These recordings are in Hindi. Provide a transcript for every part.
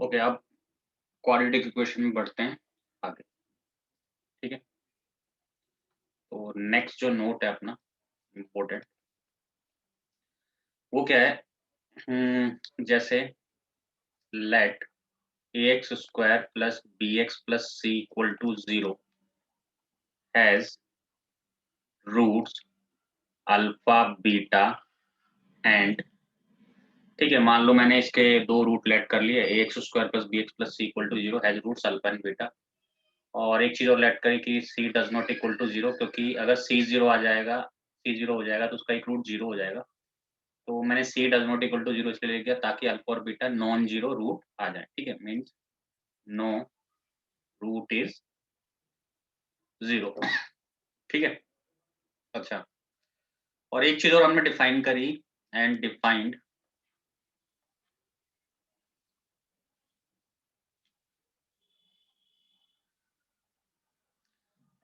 ओके, अब क्वाड्रेटिक इक्वेशन में बढ़ते हैं आगे। ठीक है, तो नेक्स्ट जो नोट है अपना इम्पोर्टेंट, वो क्या है? जैसे let ax square plus bx plus c equal to 0 has roots alpha beta and, ठीक है, मान लो मैंने इसके दो रूट लेट कर लिए, ax square plus bx plus c equal to 0 has roots alpha and beta. और एक चीज और लेट करी कि c does not equal to 0, क्योंकि अगर c 0 आ जाएगा, c 0 हो जाएगा तो उसका एक रूट 0 हो जाएगा। तो मैंने c does not equal to 0 इसलिए लिख दिया ताकि अल्फा और बीटा नॉन जीरो रूट आ जाए। ठीक है, मीन्स नो रूट इज 0। ठीक है, अच्छा, और एक चीज और हमने डिफाइन करी and defined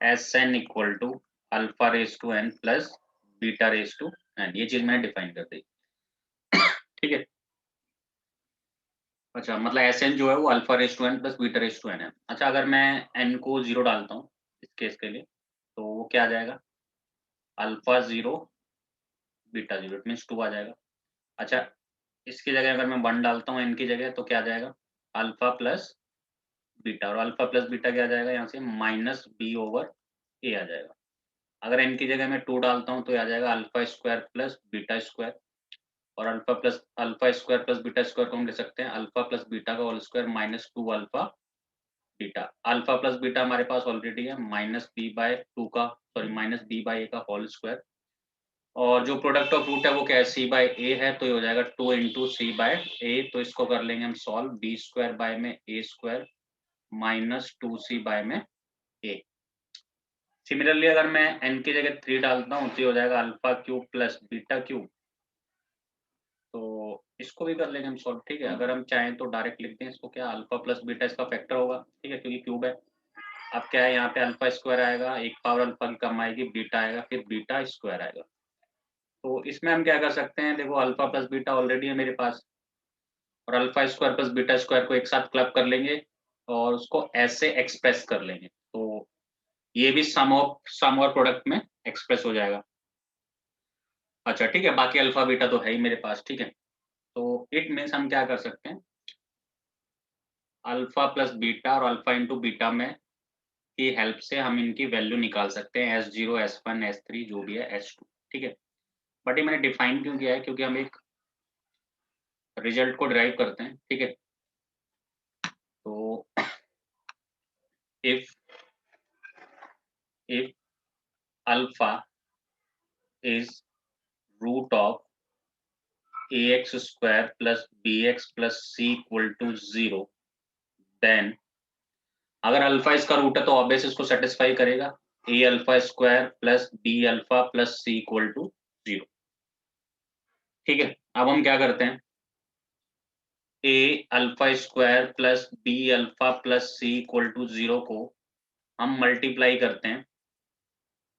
s n equal to alpha raise to n plus beta raise to n, ये चीज मैंने डिफाइन कर दी। ठीक है, अच्छा, मतलब एस एन जो है वो alpha raise to n plus beta raise to n है। अच्छा, अगर मैं एन को 0 डालता हूँ इस केस के लिए, तो वो क्या आ जाएगा? अल्फा 0 बीटा 0, इट मीन्स 2 आ जाएगा। अच्छा, इसकी जगह अगर मैं 1 डालता हूँ एन की जगह, तो क्या आ जाएगा? अल्फा प्लस बीटा, और अल्फा प्लस बीटा क्या आ जाएगा यहाँ से? माइनस बी ओवर ए आ जाएगा। अगर एन की जगह मैं 2 डालता हूँ तो ये आ जाएगा alpha square plus beta square, और alpha square plus beta square को हम ले सकते हैं अल्फा प्लस बीटा का whole square minus 2 alpha beta. Alpha plus beta हमारे पास ऑलरेडी है माइनस बी बाय टू का, sorry minus b by a का होल स्क्वायर, और जो प्रोडक्ट ऑफ रूट है वो क्या है? सी बाय ए है, तो ये हो जाएगा 2 इंटू सी बाय ए। तो इसको कर लेंगे हम सॉल्व, बी स्क्वायर बाय में ए स्क्वायर माइनस 2c बाय में ए। सिमिलरली अगर मैं n की जगह 3 डालता हूँ तो ये हो जाएगा alpha cube plus beta cube, तो इसको भी कर लेंगे हम सॉल्व। ठीक है, अगर हम चाहें तो डायरेक्ट लिखते हैं इसको, क्या अल्फा प्लस बीटा इसका फैक्टर होगा। ठीक है, क्योंकि क्यूब है। अब क्या है, यहाँ पे अल्फा स्क्वायर आएगा, एक पावर अल्फा की कम आएगी, बीटा आएगा, फिर बीटा स्क्वायर आएगा। तो इसमें हम क्या कर सकते हैं? देखो, अल्फा प्लस बीटा ऑलरेडी है मेरे पास, और alpha square plus beta square को एक साथ क्लब कर लेंगे और उसको ऐसे एक्सप्रेस कर लेंगे, तो ये भी सम और प्रोडक्ट में एक्सप्रेस हो जाएगा। अच्छा, ठीक है, बाकी अल्फा बीटा तो है ही मेरे पास। ठीक है, तो इट मीन्स हम क्या कर सकते हैं? अल्फा प्लस बीटा और अल्फा इंटू बीटा में की हेल्प से हम इनकी वैल्यू निकाल सकते हैं, S0 S1 S3 जो भी है S2। ठीक है, बट ये मैंने डिफाइन क्यों किया है? क्योंकि हम एक रिजल्ट को ड्राइव करते हैं। ठीक है, तो if if alpha is root of ax square plus bx plus c equal to 0, then अगर अल्फा इसका रूट है तो ऑब्वियस इसको सेटिस्फाई करेगा, a alpha square plus b alpha plus c equal to 0। ठीक है, अब हम क्या करते हैं? A alpha square plus b alpha plus c equal to 0 को हम मल्टीप्लाई करते हैं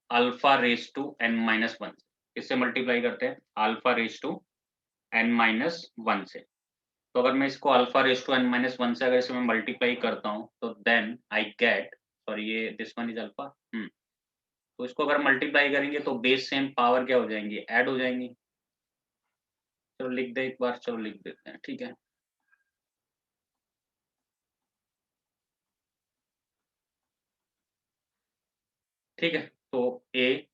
alpha raise to n minus one से। किससे मल्टीप्लाई करते हैं? Alpha raise to n minus one से। तो अगर मैं इसको alpha raise to n minus one से अगर इसे मैं मल्टीप्लाई करता हूँ तो देन आई गेट, सॉरी ये दिस वन इज अल्फा, तो इसको अगर मल्टीप्लाई करेंगे तो बेस सेम पावर क्या हो जाएंगी? ऐड हो जाएंगी। चलो लिख दे एक बार, चलो लिख देते हैं। ठीक है, ठीक है, तो a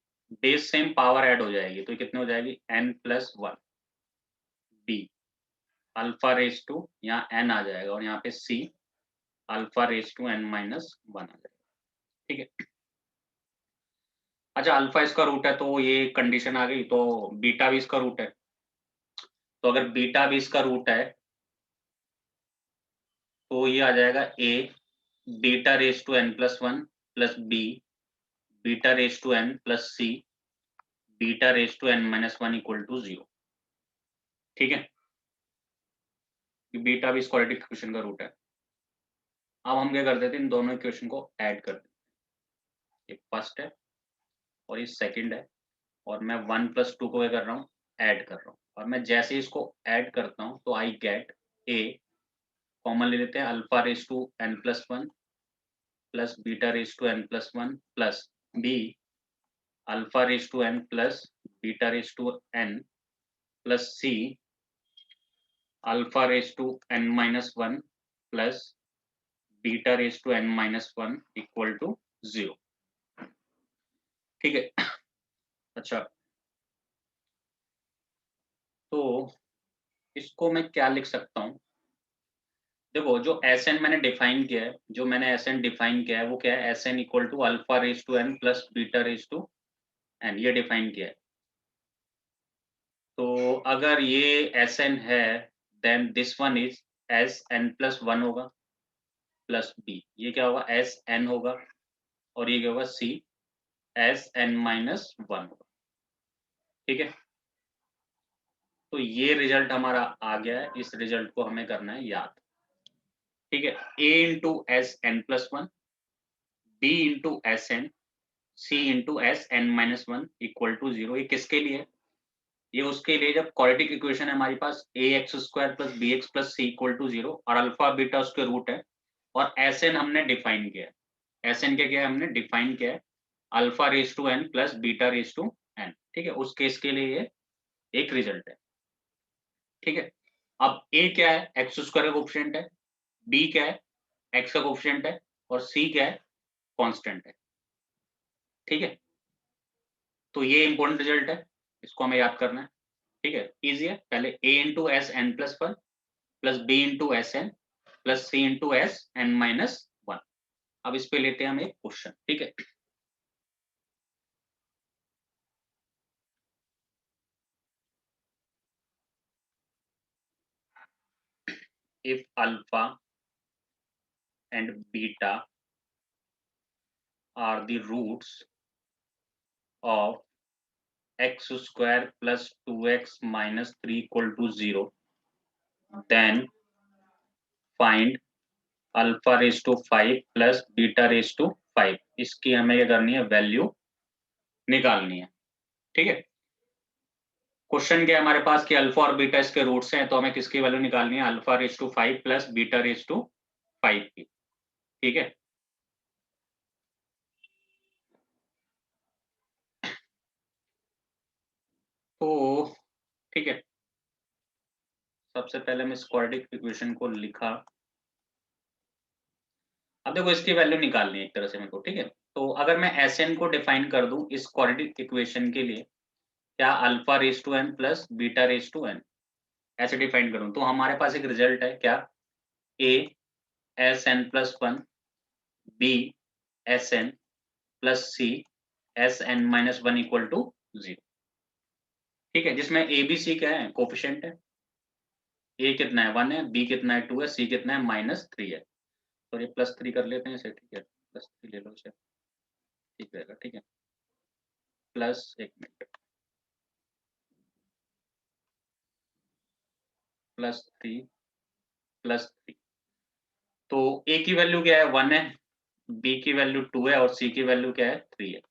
base same power add हो जाएगी, तो ये कितने हो जाएगी? N plus one. B alpha raise to, यहाँ एन आ जाएगा, और यहाँ पे c alpha raise to n minus one आ जाएगा। ठीक है, अच्छा, अल्फा इसका रूट है तो ये कंडीशन आ गई, तो बीटा भी इसका रूट है। तो अगर बीटा भी इसका रूट है तो ये आ जाएगा a beta raise to n plus one plus b beta raise to n plus c beta raise to n minus one equal to 0। ठीक है, बीटा भी इस क्वाड्रेटिक इक्वेशन का रूट है। अब हम क्या कर देते हैं? इन दोनों इक्वेशन को ऐड कर देते हैं। ये फर्स्ट है और ये सेकंड है, और मैं 1 प्लस 2 को क्या कर रहा हूँ? ऐड कर रहा हूँ, और मैं जैसे ही इसको ऐड करता हूँ तो आई गेट ए कॉमन ले लेते हैं, alpha raise to n plus one plus beta raise to n plus one plus b alpha raise to n plus beta raise to n plus c alpha raise to n minus one plus beta raise to n minus one equal to 0। ठीक है। अच्छा, तो इसको मैं क्या लिख सकता हूँ? देखो, जो एस एन मैंने डिफाइन किया है, जो मैंने एस एन डिफाइन किया है वो क्या है? S n equal to alpha raise to n plus beta raise to n, ये डिफाइन किया है। तो अगर ये एस एन है then this one is s n plus one होगा प्लस बी, ये क्या होगा? एस एन होगा, और ये क्या होगा? C s n minus one होगा। ठीक है, तो ये रिजल्ट हमारा आ गया है, इस रिजल्ट को हमें करना है याद। ठीक है, a into s n plus one, b into s n, c into s n minus one equal to 0। ये किसके लिए? ये उसके लिए जब क्वाड्रेटिक इक्वेशन है हमारे पास a x square plus b x plus c equal to 0 और अल्फा बीटा उसके रूट है, और एस एन हमने डिफाइन किया है। एस एन क्या किया है? हमने डिफाइन किया है alpha raise to n plus beta raise to n. ठीक है, उस केस के लिए ये एक रिजल्ट है। ठीक है, अब ए क्या है? एक्स स्क्वायर का कोफिशिएंट है, बी क्या है? एक्स का कोफिशिएंट है, और सी क्या है? कांस्टेंट है। ठीक है, तो ये इंपॉर्टेंट रिजल्ट है, इसको हमें याद करना है। ठीक है, इजी है। पहले a into s n plus one plus b into s n plus c into s n minus one. अब इस पे लेते हैं हम एक क्वेश्चन। ठीक है, if alpha and beta are the roots of x square plus two x minus three equal to 0, then find alpha raise to 5 plus beta raise to 5। इसकी हमें क्या करनी है? वैल्यू निकालनी है। ठीक है, क्वेश्चन क्या है हमारे पास कि अल्फा और बीटा इसके रूट्स हैं, तो हमें किसकी वैल्यू निकालनी है? Alpha raise to 5 plus beta raise to 5 की। ठीक है, तो ठीक है, सबसे पहले मैं इस क्वाड्रेटिक इक्वेशन को लिखा। अब देखो, इसकी वैल्यू निकालनी है एक तरह से मेरे को। ठीक है, तो अगर मैं एस एन को डिफाइन कर दूं इस क्वाड्रेटिक इक्वेशन के लिए, क्या alpha raise to n plus beta raise to n ऐसे डिफाइन करूं, तो हमारे पास एक रिजल्ट है क्या? A s n plus one, b s n plus c s n minus one equal to 0। ठीक है, जिसमें ए बी सी क्या है? कोफिशिएंट है। ए कितना है? 1 है, बी कितना है? 2 है, सी कितना है? माइनस थ्री है। तो ये प्लस थ्री कर लेते हैं इसे। ठीक है, प्लस थ्री ले लो इसे, ठीक रहेगा। ठीक है, प्लस एक minute, plus three plus three. तो ए की वैल्यू क्या है? 1 है, बी की वैल्यू 2 है, और सी की वैल्यू क्या है? 3 है।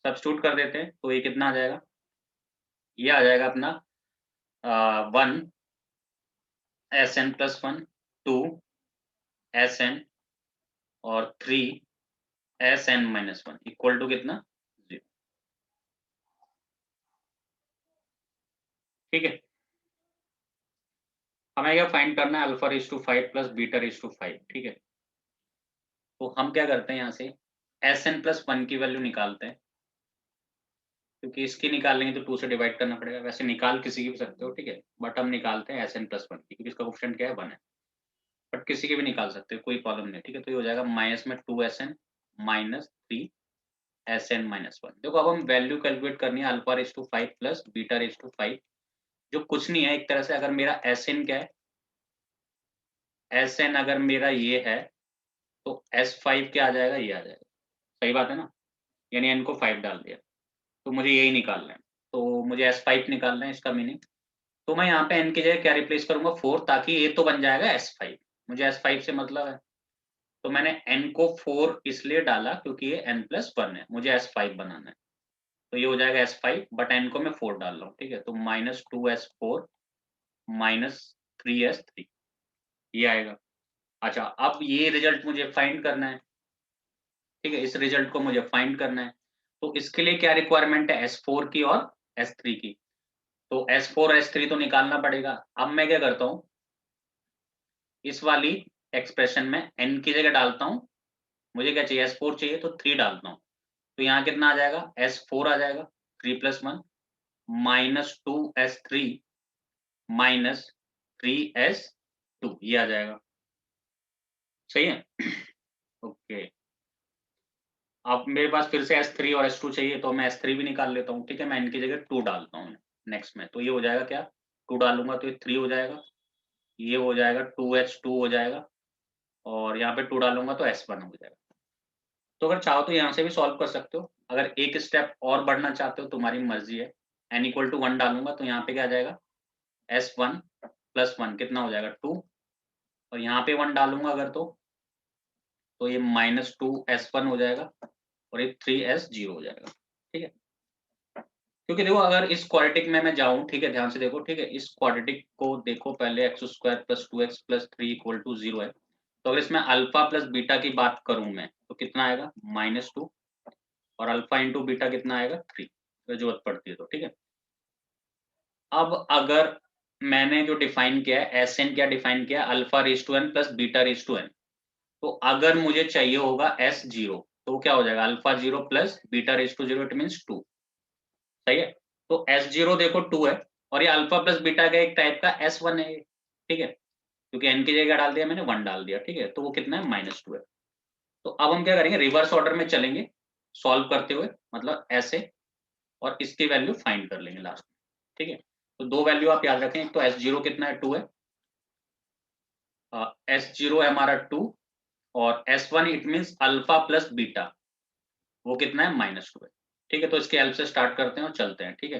सब्स्टिट्यूट कर देते हैं, तो ये कितना आ जाएगा? ये आ जाएगा अपना 1 s n plus one, 2 s n और 3 s n minus one equal to कितना? 0। ठीक है, हमें क्या फाइंड करना है? Alpha raise to 5 plus beta raise to 5। ठीक है, तो हम क्या करते हैं यहाँ से एस एन प्लस वन की वैल्यू निकालते हैं, क्योंकि इसकी निकालेंगे तो 2 से डिवाइड करना पड़ेगा। वैसे निकाल किसी की भी सकते हो, ठीक है, बट हम निकालते हैं एस एन प्लस वन की, क्योंकि इसका कोफिशिएंट क्या है? 1 है। बट किसी की भी निकाल सकते हो, कोई प्रॉब्लम नहीं। ठीक है, तो ये हो जाएगा माइनस में 2 s n minus three s n minus one. देखो, अब हम वैल्यू कैलकुलेट करनी है alpha raise to 5 plus beta raise to 5, जो कुछ नहीं है एक तरह से। अगर मेरा एस एन क्या है? एस एन अगर मेरा ये है, तो एस फाइव क्या आ जाएगा? ये आ जाएगा। सही बात है ना? यानी एन को 5 डाल दिया, तो मुझे यही निकालना है। तो मुझे एस फाइव निकालना है, इसका मीनिंग। तो मैं यहाँ पे एन की जगह क्या रिप्लेस करूंगा? 4, ताकि ये तो बन जाएगा एस फाइव। मुझे एस फाइव से मतलब है, तो मैंने एन को 4 इसलिए डाला क्योंकि ये एन प्लस वन है, मुझे एस फाइव बनाना है। तो ये हो जाएगा एस फाइव, बट एन को मैं 4 डाल रहा हूँ। ठीक है, तो minus two S four minus three S three. ये आएगा। अच्छा, अब ये रिजल्ट मुझे फाइंड करना है, ठीक है, इस रिजल्ट को मुझे फाइंड करना है। तो इसके लिए क्या रिक्वायरमेंट है, S4 की और S3 की। तो S4 और S3 तो निकालना पड़ेगा। अब मैं क्या करता हूँ, इस वाली एक्सप्रेशन में n की जगह डालता हूँ, मुझे क्या चाहिए, S4 चाहिए तो 3 डालता हूँ। तो यहाँ कितना आ जाएगा, S4 आ जाएगा 3 + 1 -2S3 -3S2, ये आ जाएगा। सही है। ओके, अब मेरे पास फिर से S3 और S2 चाहिए, तो मैं S3 भी निकाल लेता हूँ, ठीक है। मैं इनकी जगह 2 डालता हूँ नेक्स्ट में, तो ये हो जाएगा क्या, 2 डालूंगा तो ये 3 हो जाएगा, ये हो जाएगा 2H2 हो जाएगा, और यहाँ पे 2 डालूंगा तो S1 हो जाएगा। तो अगर चाहो तो यहाँ से भी सॉल्व कर सकते हो, अगर एक स्टेप और बढ़ना चाहते हो तुम्हारी मर्जी है। n = 1 डालूंगा तो यहाँ पे क्या आ जाएगा, S1 + 1 कितना हो जाएगा 2, और यहाँ पे 1 डालूंगा अगर तो ये -2S1 हो जाएगा, और ये 3S0 हो जाएगा, ठीक है। क्योंकि देखो अगर इस क्वाड्रेटिक में मैं जाऊं, ठीक है, ध्यान से देखो, ठीक है, इस क्वाड्रेटिक को देखो पहले, x² + 2x + 3 = 0 है। तो अगर इसमें अल्फा प्लस बीटा की बात करूं मैं, तो कितना आएगा, -2, और अल्फा इंटू बीटा कितना आएगा 3, अगर जरूरत पड़ती है तो, ठीक है। अब अगर मैंने जो डिफाइन किया है, Sn क्या डिफाइन किया है, α⁴n + β⁴n। तो अगर मुझे चाहिए होगा S0, तो क्या हो जाएगा, α0 + β⁴0, इट मीन्स 2। सही है। तो S0 देखो 2 है, और ये अल्फा प्लस बीटा का एक टाइप का S1 है, ठीक है, क्योंकि n की जगह डाल दिया मैंने, 1 डाल दिया, ठीक है। तो वो कितना है, -2 है। तो अब हम क्या करेंगे, रिवर्स ऑर्डर में चलेंगे सॉल्व करते हुए, मतलब ऐसे, और इसकी वैल्यू फाइंड कर लेंगे लास्ट में, ठीक है। तो 2 वैल्यू आप याद रखें, एक तो S0 कितना है, 2 है, S0 है हमारा 2, और S1 it means alpha plus beta, वो कितना है, -2 है, ठीक है। तो इसके हेल्प से स्टार्ट करते हैं और चलते हैं, ठीक है।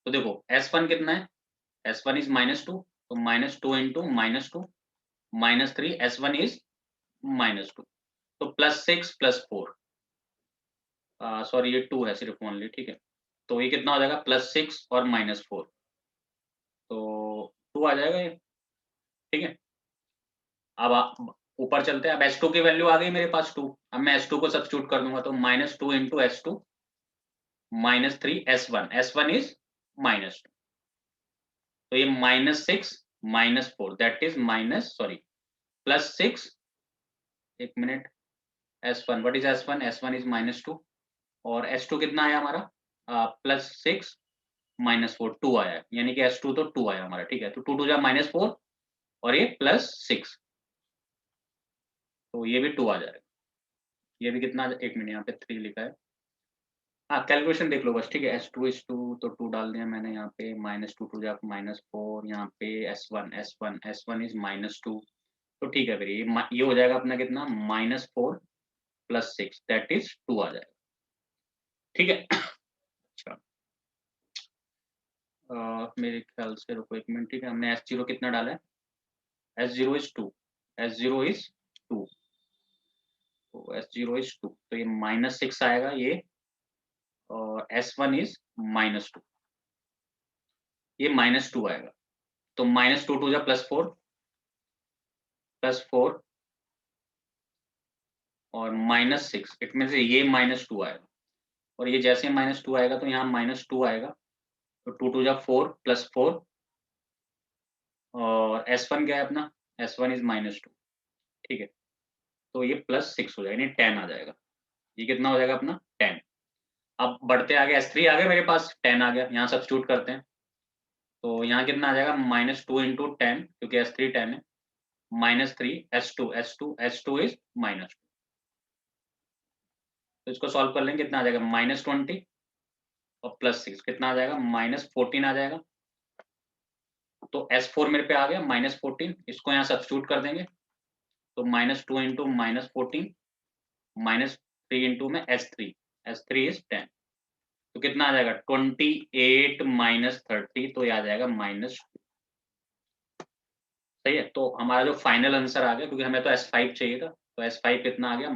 तो देखो S1 कितना है, S1 इज -2, तो -2 इंटू -2 -3, S1 इज -2, तो +6 +4, सॉरी ये 2 है सिर्फ ओनली, ठीक है। तो ये कितना हो जाएगा, +6 और -4, तो 2 आ जाएगा ये, ठीक है। अब ऊपर चलते हैं, अब S2 की वैल्यू आ गई मेरे पास 2, अब मैं S2 को सब्स्टिट्यूट कर दूंगा, तो -2 into S2 -3 S1, S1 is -2, तो ये -6 -4 दैट इज +6, एक minute, S1 what is S1, S1 is -2, और S2 कितना आया हमारा, +6 -4, 2 आया है, यानी कि S2 तो 2 आया हमारा, ठीक है। तो 2 2 जा -4, और ये +6, तो ये भी 2 आ जाएगा। ये भी कितना, एक मिनट, यहाँ पे 3 लिखा है, हाँ कैलकुलेशन देख लो बस, ठीक है। S2 इज 2, तो 2 डाल दिया मैंने यहाँ पे, -2 2 जा -4, यहाँ पे S1 इज -2, तो ठीक है। फिर ये हो जाएगा अपना कितना, -4 + 6 दैट इज 2 आ जाएगा, ठीक है। अच्छा, मेरे ख्याल से, रुको एक मिनट, ठीक है, हमने S0 कितना डाला है, S0 इज 2, S0 इज 2, तो S0 इज 2, तो ये -6 आएगा ये, और S1 इज -2, ये -2 आएगा, तो -2 2 जा +4 +4 और -6, इट मीन ये -2 आएगा, और ये जैसे -2 आएगा तो यहाँ -2 आएगा, तो 2 2 जा 4 +4, और S1 क्या है अपना, S1 इज -2, ठीक है। तो ये +6 हो जाएगा, यानी 10 आ जाएगा, ये कितना हो जाएगा अपना 10। अब बढ़ते आगे, S3 आ गया मेरे पास, 10 आ गया, यहाँ सब्स्टिट्यूट करते हैं, तो यहाँ कितना आ जाएगा, -2 इंटू 10, क्योंकि S3 10 है, -3 S2 इज -2, तो इसको सॉल्व कर लेंगे, कितना आ जाएगा, -20 और +6 कितना आ जाएगा, -14 आ जाएगा। तो S4 मेरे पे आ गया -14, इसको यहाँ सब्स्टिट्यूट कर देंगे, तो -2 इंटू -14 -3 इंटू में S3 इज 10, तो कितना आ जाएगा, 28 -30, तो ये आ जाएगा -2, सही है। तो हमारा जो फाइनल आंसर आ गया, क्योंकि हमें तो S5 चाहिए था, तो S5 कितना आ गया,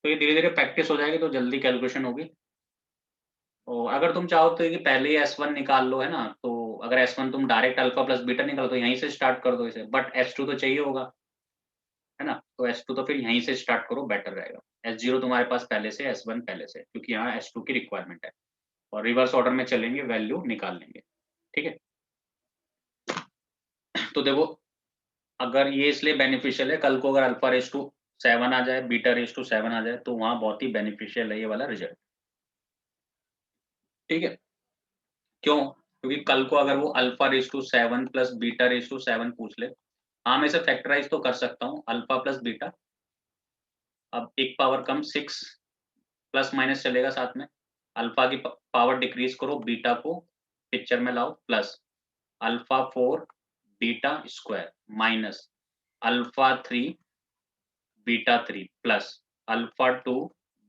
तो ये धीरे धीरे प्रैक्टिस हो जाएगी तो जल्दी कैलकुलेशन होगी। और अगर तुम चाहो तो कि पहले ही S1 निकाल लो, है ना, तो अगर S1 तुम डायरेक्ट अल्फा प्लस बीटा निकालो तो यहीं से स्टार्ट कर दो इसे, बट S2 तो चाहिए होगा, है ना, तो S2 तो फिर यहीं से स्टार्ट करो, बेटर रहेगा। S0 तुम्हारे पास पहले से, S1 पहले से, क्योंकि यहाँ S2 की रिक्वायरमेंट है, और रिवर्स ऑर्डर में चलेंगे, वैल्यू निकाल लेंगे, ठीक है। तो देखो, अगर ये इसलिए बेनिफिशियल है, कल को अगर अल्फा रेस टू 7 आ जाए, बीटा रेस टू 7 आ जाए, तो वहां बहुत ही बेनिफिशियल है ये वाला रिजल्ट, ठीक है। क्यों? क्योंकि कल को अगर वो alpha raise to 7 plus beta raise to 7 पूछ ले, हाँ मैं इसे फैक्टराइज तो कर सकता हूँ, अल्फा प्लस बीटा, अब एक पावर कम 6 प्लस माइनस चलेगा साथ में, अल्फा की पावर डिक्रीज करो, बीटा को पिक्चर में लाओ, plus alpha 4 beta square minus alpha 3 beta 3 plus alpha 2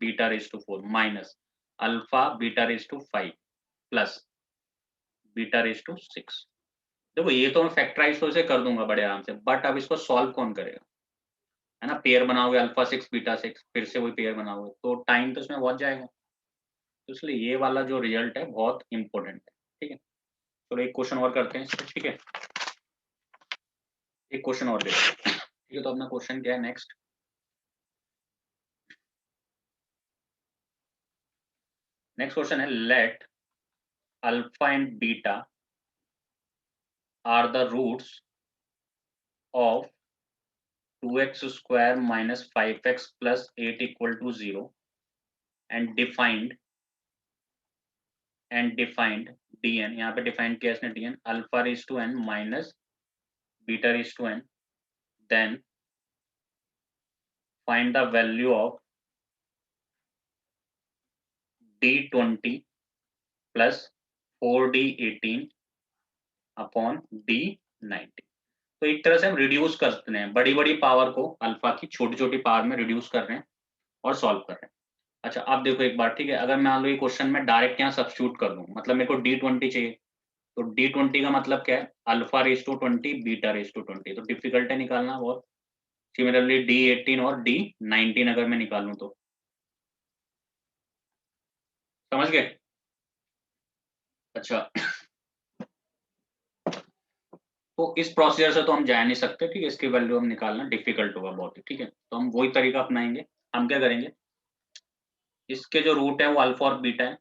beta raise to 4 minus alpha beta raise to 5 plus beta raise to 6। देखो ये तो मैं फैक्टराइज तो इसे कर दूंगा बड़े आराम से, बट अब इसको सॉल्व कौन करेगा, है ना, पेयर बनाओगे अल्फा 6 बीटा 6, फिर से वही पेयर बनाओगे, तो टाइम तो इसमें बहुत जाएगा, तो इसलिए ये वाला जो रिजल्ट है बहुत इंपॉर्टेंट है, ठीक है। चलो एक क्वेश्चन और करते हैं इसको, ठीक है, एक क्वेश्चन और देखते हैं, ठीक है। तो अपना क्वेश्चन क्या है नेक्स्ट, नेक्स्ट क्वेश्चन है, let alpha and beta are the roots of 2x square minus 5x plus 8 equal to 0 and defined dn, यहाँ पे डिफाइंड किया इसने dn, alpha raise to n minus beta raise to n, then find the value of d20 plus 4d18 upon d90। तो एक तरह से हम रिड्यूस करते हैं, बड़ी बड़ी पावर को अल्फा की छोटी छोटी पावर में रिड्यूस कर रहे हैं और सॉल्व कर रहे हैं। अच्छा अब देखो एक बार, ठीक है, अगर मान लो ये क्वेश्चन में डायरेक्ट यहाँ सब्स्टिट्यूट कर दूं, मतलब मेरे को d20 चाहिए, तो d20 का मतलब क्या है, alpha raise to 20 beta raise to 20, तो डिफिकल्ट है निकालना बहुत। सिमिलरली d18 और d19 अगर मैं निकालूं तो, समझ गए? अच्छा तो इस प्रोसीजर से तो हम जा नहीं सकते, ठीक है, इसकी वैल्यू हम निकालना डिफिकल्ट होगा बहुत ही, ठीक है, तो हम वही तरीका अपनाएंगे। हम क्या करेंगे, इसके जो रूट है वो अल्फा और बीटा है,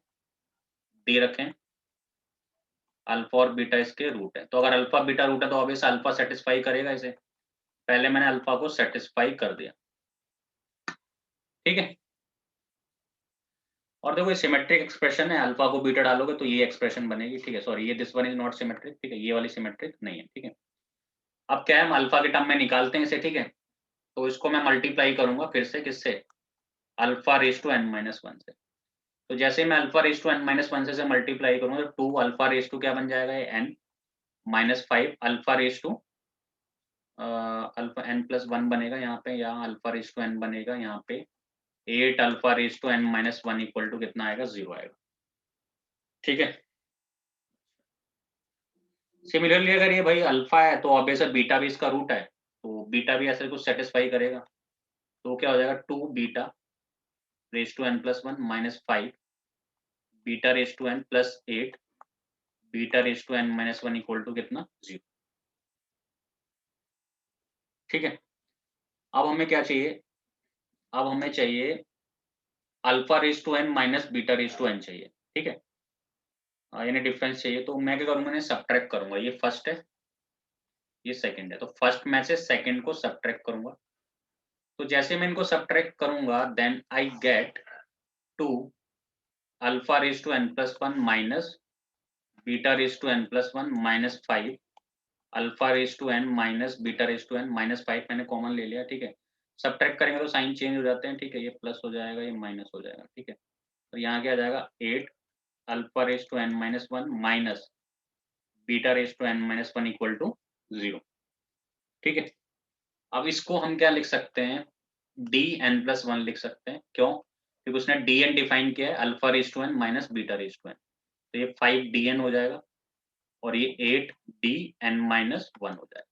दे रखें, अल्फा और बीटा इसके रूट है, तो अगर अल्फा बीटा रूट है तो ऑब्वियस अल्फा सेटिस्फाई करेगा इसे, पहले मैंने अल्फा को सेटिस्फाई कर दिया, ठीक है। और देखो ये सिमेट्रिक एक्सप्रेशन है, अल्फा को बीटा डालोगे तो ये एक्सप्रेशन बनेगी, ठीक है, सॉरी ये this one is not symmetric, ठीक है, ये वाली सिमेट्रिक नहीं है, ठीक है। अब क्या है, हम अल्फा के टर्म में निकालते हैं इसे, ठीक है, तो इसको मैं मल्टीप्लाई करूंगा फिर से, किससे, alpha raise to n minus one से, तो जैसे मैं alpha raise to n minus one से मल्टीप्लाई करूंगा तो 2 अल्फा रेज टू क्या बन जाएगा, ये n minus 5 alpha raise to alpha n plus one बनेगा यहाँ पे, यहाँ अल्फा रेज टू n बनेगा यहाँ पे 8 alpha raise to n minus one equal to कितना आएगा, 0 आएगा, ठीक है। सिमिलरली अगर ये भाई अल्फा है तो ऑब्वियस है बीटा भी इसका रूट है, तो बीटा भी ऐसे कुछ सेटिस्फाई करेगा, तो क्या हो जाएगा, 2 beta raise to n plus one minus 5 beta raise to n plus 8 beta raise to n minus one equal to कितना, 0, ठीक है। अब हमें क्या चाहिए, अब हमें चाहिए alpha raise to n minus beta raise to n चाहिए, ठीक है, यानी डिफरेंस चाहिए, तो मैं क्या करूंगा, सब्ट्रैक्ट करूंगा, ये फर्स्ट है ये सेकंड है, तो फर्स्ट में से सेकंड को सब्ट्रैक्ट करूंगा, तो जैसे मैं इनको सब्ट्रैक्ट करूंगा then I get 2 alpha raise to n plus one minus beta raise to n plus one minus 5 alpha raise to n minus beta raise to n minus 5 मैंने कॉमन ले लिया, ठीक है, सब्ट्रैक्ट करेंगे तो साइन चेंज हो जाते हैं, ठीक है, ये प्लस हो जाएगा ये माइनस हो जाएगा, ठीक है, तो यहाँ क्या आ जाएगा 8 alpha raise to n minus one minus beta raise to n minus one equal to 0, ठीक है। अब इसको हम क्या लिख सकते हैं, डी एन प्लस वन लिख सकते हैं, क्यों, क्योंकि उसने डी एन डिफाइन किया है alpha raise to n minus beta raise to n, तो ये 5 डी एन हो जाएगा और ये 8 डी एन माइनस वन हो जाएगा,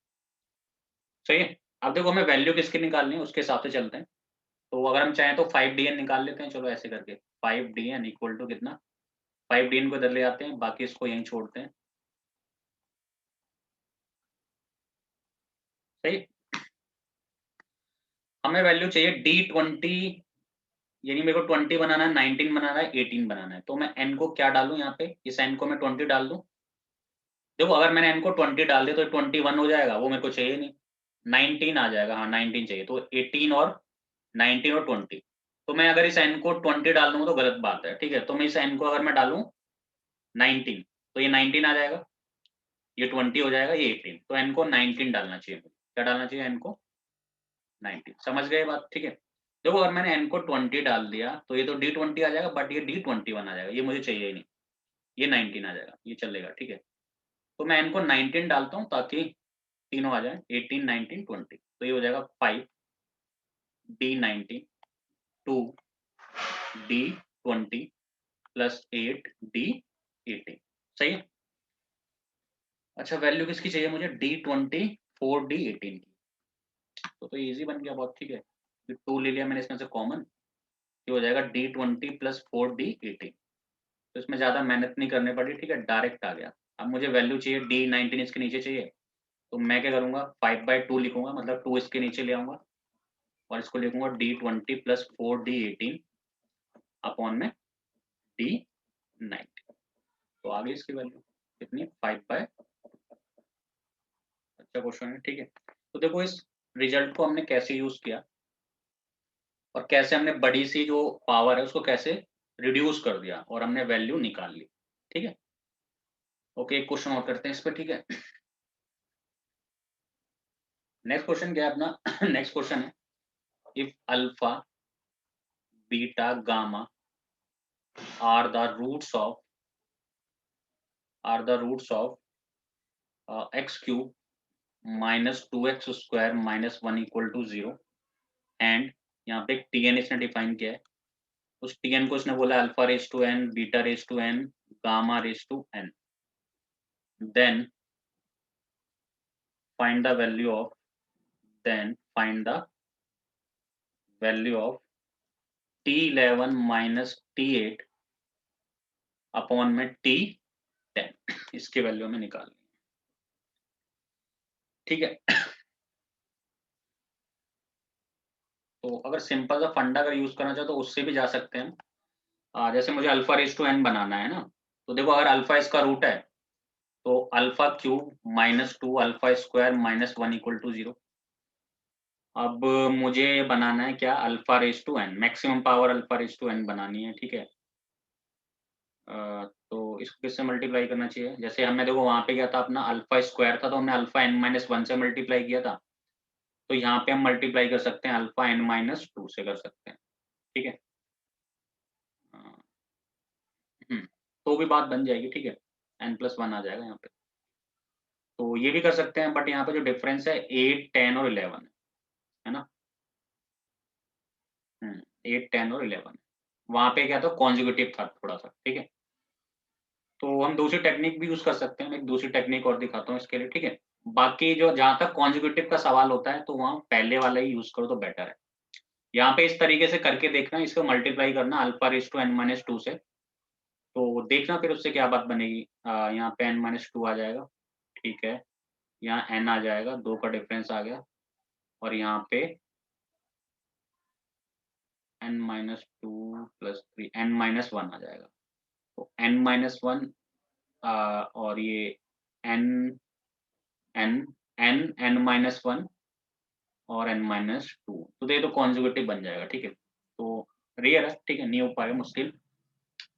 सही है। अब देखो हमें वैल्यू किसकी निकालनी है उसके हिसाब से चलते हैं, तो अगर हम चाहें तो 5 डी एन निकाल लेते हैं, चलो ऐसे करके 5 डी एन इक्वल टू कितना, 5 डी एन को इधर ले आते हैं, बाकी इसको यहीं छोड़ते हैं, सही। हमें वैल्यू चाहिए D20, यानी मेरे को 20 बनाना है, 19 बनाना है, 18 बनाना है। तो मैं n को क्या डालूं यहाँ पे, इस n को मैं 20 डाल दूं। देखो अगर मैंने n को 20 डाल दिया तो 21 हो जाएगा, वो मेरे को चाहिए नहीं। 19 आ जाएगा, हाँ 19 चाहिए, तो 18 और 19 और 20। तो मैं अगर इस n को 20 डाल दूंगा तो गलत बात है, ठीक है। तो मैं इस n को अगर मैं डालूं 19, तो ये 19 आ जाएगा, ये 20 हो जाएगा, ये 18। तो n को 19 डालना चाहिए, क्या डालना चाहिए, n को 19। समझ गए बात, ठीक है। देखो अगर मैंने n को 20 डाल दिया तो ये तो D20 आ जाएगा, बट ये D21 आ जाएगा, ये मुझे चाहिए ही नहीं। ये 19 आ जाएगा, ये चलेगा, ठीक है। तो मैं n को 19 डालता हूँ ताकि तीनों आ जाए, 18, 19, 20। तो ये हो जाएगा 5 D19 2 D20 प्लस 8 D18। सही है। अच्छा वैल्यू किसकी चाहिए मुझे, D20 4 D18 की। तो इजी बन गया बहुत, ठीक है। 2 ले लिया मैंने इसमें से कॉमन, ये हो जाएगा D20 प्लस 4D18। तो इसमें ज्यादा मेहनत नहीं करनी पड़ी, ठीक है, डायरेक्ट आ गया। अब मुझे वैल्यू चाहिए D19 इसके नीचे चाहिए, तो मैं क्या करूंगा 5/2 लिखूंगा, मतलब 2 इसके नीचे ले आऊंगा और इसको लिखूंगा D20 प्लस 4D18 अपॉन में D19। तो आ गई इसकी वैल्यू कितनी, 5/। अच्छा क्वेश्चन है, ठीक है। तो देखो इस रिजल्ट को हमने कैसे यूज किया और कैसे हमने बड़ी सी जो पावर है उसको कैसे रिड्यूस कर दिया और हमने वैल्यू निकाल ली, ठीक है। ओके एक क्वेश्चन और करते हैं इस पर, ठीक है। नेक्स्ट क्वेश्चन क्या है अपना नेक्स्ट क्वेश्चन है, if alpha beta gamma are the roots of x cube minus 2x² minus 1 equal to 0, and यहाँ पे Tn इसने डिफाइन किया है। उस Tn को इसने बोला alpha raise to n, beta raise to n, gamma raise to n। Then find the value of find the value of T11 minus T8 upon में T10। इसके वैल्यू हमें निकालनी, ठीक है। तो अगर सिंपल सा फंडा अगर यूज करना चाहो तो उससे भी जा सकते हैं। जैसे मुझे अल्फा रेज टू n बनाना है ना, तो देखो अगर अल्फा इसका रूट है तो alpha cube minus 2 alpha square minus 1 equal to 0। अब मुझे बनाना है क्या, alpha raise to n, maximum power alpha raise to n बनानी है, ठीक है। तो इसको किससे मल्टीप्लाई करना चाहिए, जैसे हमने देखो वहां पे क्या था अपना अल्फा स्क्वायर था, तो हमने अल्फा n-1 से मल्टीप्लाई किया था। तो यहाँ पे हम मल्टीप्लाई कर सकते हैं अल्फा n-2 से कर सकते हैं, ठीक है। अ, तो भी बात बन जाएगी, ठीक है, n+1 आ जाएगा यहाँ पे। तो ये भी कर सकते हैं, बट यहाँ पे जो डिफरेंस है 8, 10 और 11 है ना। 8, 10 और 11, वहां पे क्या था कॉन्जिक्यूटिव था थोड़ा सा, ठीक है। तो हम दूसरी टेक्निक भी यूज कर सकते हैं, मैं एक दूसरी टेक्निक और दिखाता हूँ इसके लिए, ठीक है। बाकी जो जहां तक कॉन्जिक्यूटिव का सवाल होता है तो वहां पहले वाला ही यूज करो तो बेटर है। यहाँ पे इस तरीके से करके देखना, इसको मल्टीप्लाई करना अल्फा रेज टू n-2 से, तो देखना फिर उससे क्या बात बनेगी। यहाँ पे n-2 आ जाएगा, ठीक है। यहाँ n आ जाएगा, 2 का डिफरेंस आ गया, और यहाँ पे n-2 प्लस 3 n-1 आ जाएगा। तो n-1 और ये n n n-1 और n-2, तो ये तो कॉन्जुगेटिव बन जाएगा, ठीक है। तो रेयर है, ठीक है, नहीं हो पाएगा, मुश्किल।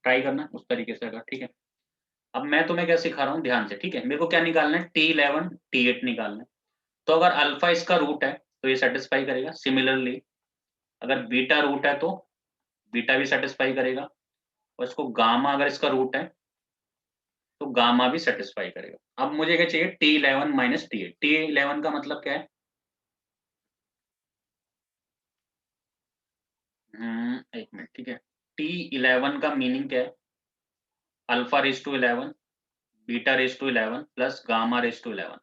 ट्राई करना उस तरीके से अगर, ठीक है। अब मैं तुम्हें क्या सिखा रहा हूँ ध्यान से, ठीक है। मेरे को क्या निकालना है, T11 T8 निकालना है। तो अगर अल्फा इसका रूट है तो ये सेटिस्फाई करेगा, सिमिलरली अगर बीटा रूट है तो बीटा भी सेटिस्फाई करेगा, और इसको गामा अगर इसका रूट है तो गामा भी सेटिस्फाई करेगा। अब मुझे क्या चाहिए, T11 माइनस T8। T11 का मतलब क्या है, एक मिनट, ठीक है। T11 का मीनिंग क्या है, alpha raise to 11, beta raise to 11 plus gamma raise to 11।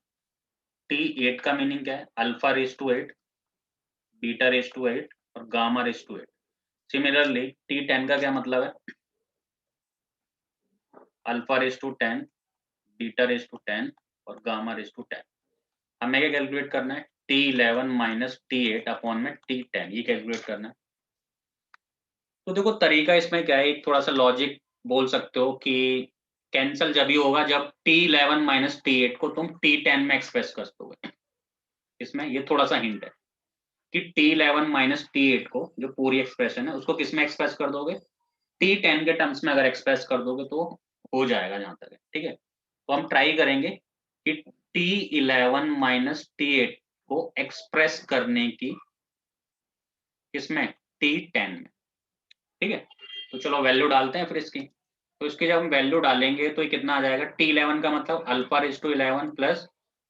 T8 का मीनिंग क्या है, alpha raise to 8, beta raise to 8 और gamma raise to 8। Similarly T10 का क्या मतलब है, alpha raise to 10, beta raise to 10 और गामा रेज टू 10। हमें क्या कैलकुलेट करना है, T11 माइनस T8 अपॉन में T10, ये कैलकुलेट करना है। तो देखो तरीका इसमें क्या है, एक थोड़ा सा लॉजिक बोल सकते हो कि कैंसल जब ही होगा जब T11 माइनस T8 को तुम T10 में एक्सप्रेस कर दोगे। इसमें ये थोड़ा सा हिंट है कि T11 माइनस T8 को जो पूरी एक्सप्रेशन है उसको किस में एक्सप्रेस कर दोगे, T10 के टर्म्स में अगर एक्सप्रेस कर दोगे तो हो जाएगा जहां तक है, ठीक है। तो हम ट्राई करेंगे कि T11 माइनस T8 को एक्सप्रेस करने की किसमें, T10 में, ठीक है। तो चलो वैल्यू डालते हैं फिर इसकी। तो इसकी जब हम वैल्यू डालेंगे तो ये कितना आ जाएगा, T11 का मतलब alpha raise to 11 plus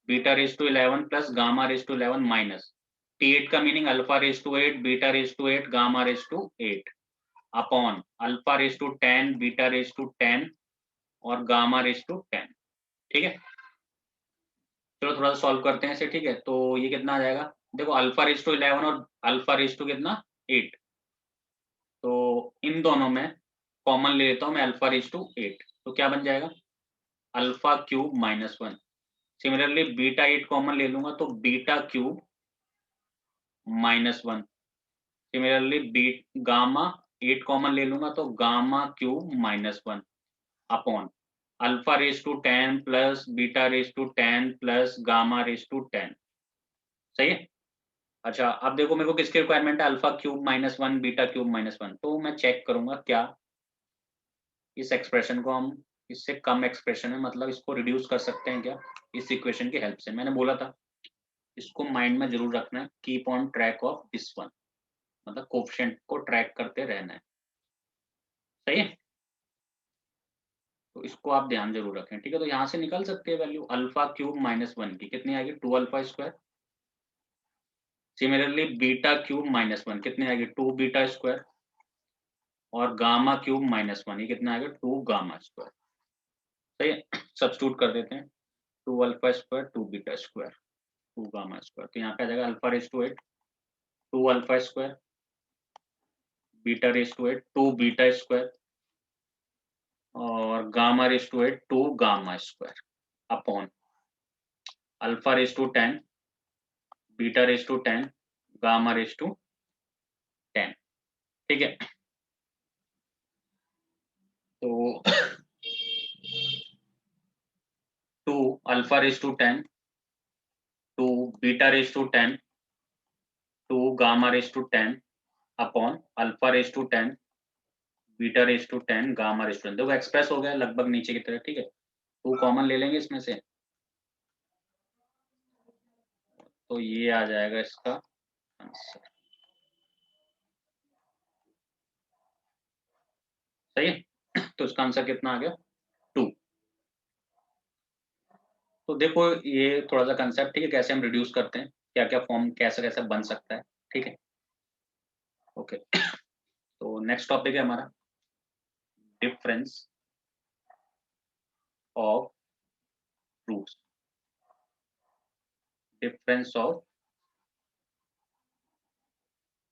beta raise to 11 plus gamma raise to 11 minus T8 का meaning alpha raise to 8 beta raise to 8 gamma raise to 8 upon alpha raise to 10 beta raise to 10 और गामा रेज टू 10, ठीक है। चलो थोड़ा सा सॉल्व करते हैं इसे, ठीक है। तो ये कितना आ जाएगा, देखो अल्फा रेज टू 11 और अल्फा रेज टू कितना 8, तो इन दोनों में कॉमन ले लेता हूँ मैं अल्फा रेज टू 8, तो क्या बन जाएगा alpha cube minus 1। Similarly beta 8 common ले लूंगा तो beta cube minus 1। Similarly gamma 8 common ले लूंगा तो gamma cube minus 1 upon alpha raise to 10 plus beta raise to 10 plus gamma raise to 10, सही है। अच्छा अब देखो मेरे को किसकी रिक्वायरमेंट है, alpha cube minus 1 beta cube minus 1, तो मैं चेक करूंगा क्या इस एक्सप्रेशन को हम इससे कम एक्सप्रेशन है, मतलब इसको रिड्यूस कर सकते हैं क्या इस इक्वेशन की हेल्प से। मैंने बोला था इसको माइंड में जरूर रखना है, keep on track of this one, मतलब कोफिशिएंट को ट्रैक करते रहना है, सही है। तो इसको आप ध्यान जरूर रखें, ठीक है। तो यहाँ से निकल सकते हैं वैल्यू अल्फा क्यूब माइनस 1 की कितनी आएगी 2 alpha square. Similarly beta cube minus 1 कितनी आएगी 2 बीटा स्क्वायर और गामा क्यूब माइनस 1 ये कितना आएगा 2 गामा स्क्वायर, सही है। सब्स्टिट्यूट कर देते हैं 2 alpha square 2 beta square 2 gamma square, तो यहाँ पे आ जाएगा alpha raise to 8 2 alpha square beta raise to 8 2 beta square और gamma raise to 8 2 gamma square upon alpha raise to 10 beta raise to 10 gamma raise to 10, ठीक है। तो 2 alpha raise to 10 2 beta raise to 10 2 gamma raise to 10 upon alpha raise to 10 beta raise to 10 gamma raise to 10, देखो एक्सप्रेस हो गया लगभग नीचे की तरह, ठीक है। 2 कॉमन ले लेंगे इसमें से तो ये आ जाएगा इसका आंसर, सही है। तो इसका आंसर कितना आ गया 2। तो देखो ये थोड़ा सा कंसेप्ट, ठीक है, कैसे हम रिड्यूस करते हैं, क्या क्या फॉर्म कैसे कैसे बन सकता है, ठीक है। ओके तो नेक्स्ट टॉपिक है हमारा difference of roots, difference of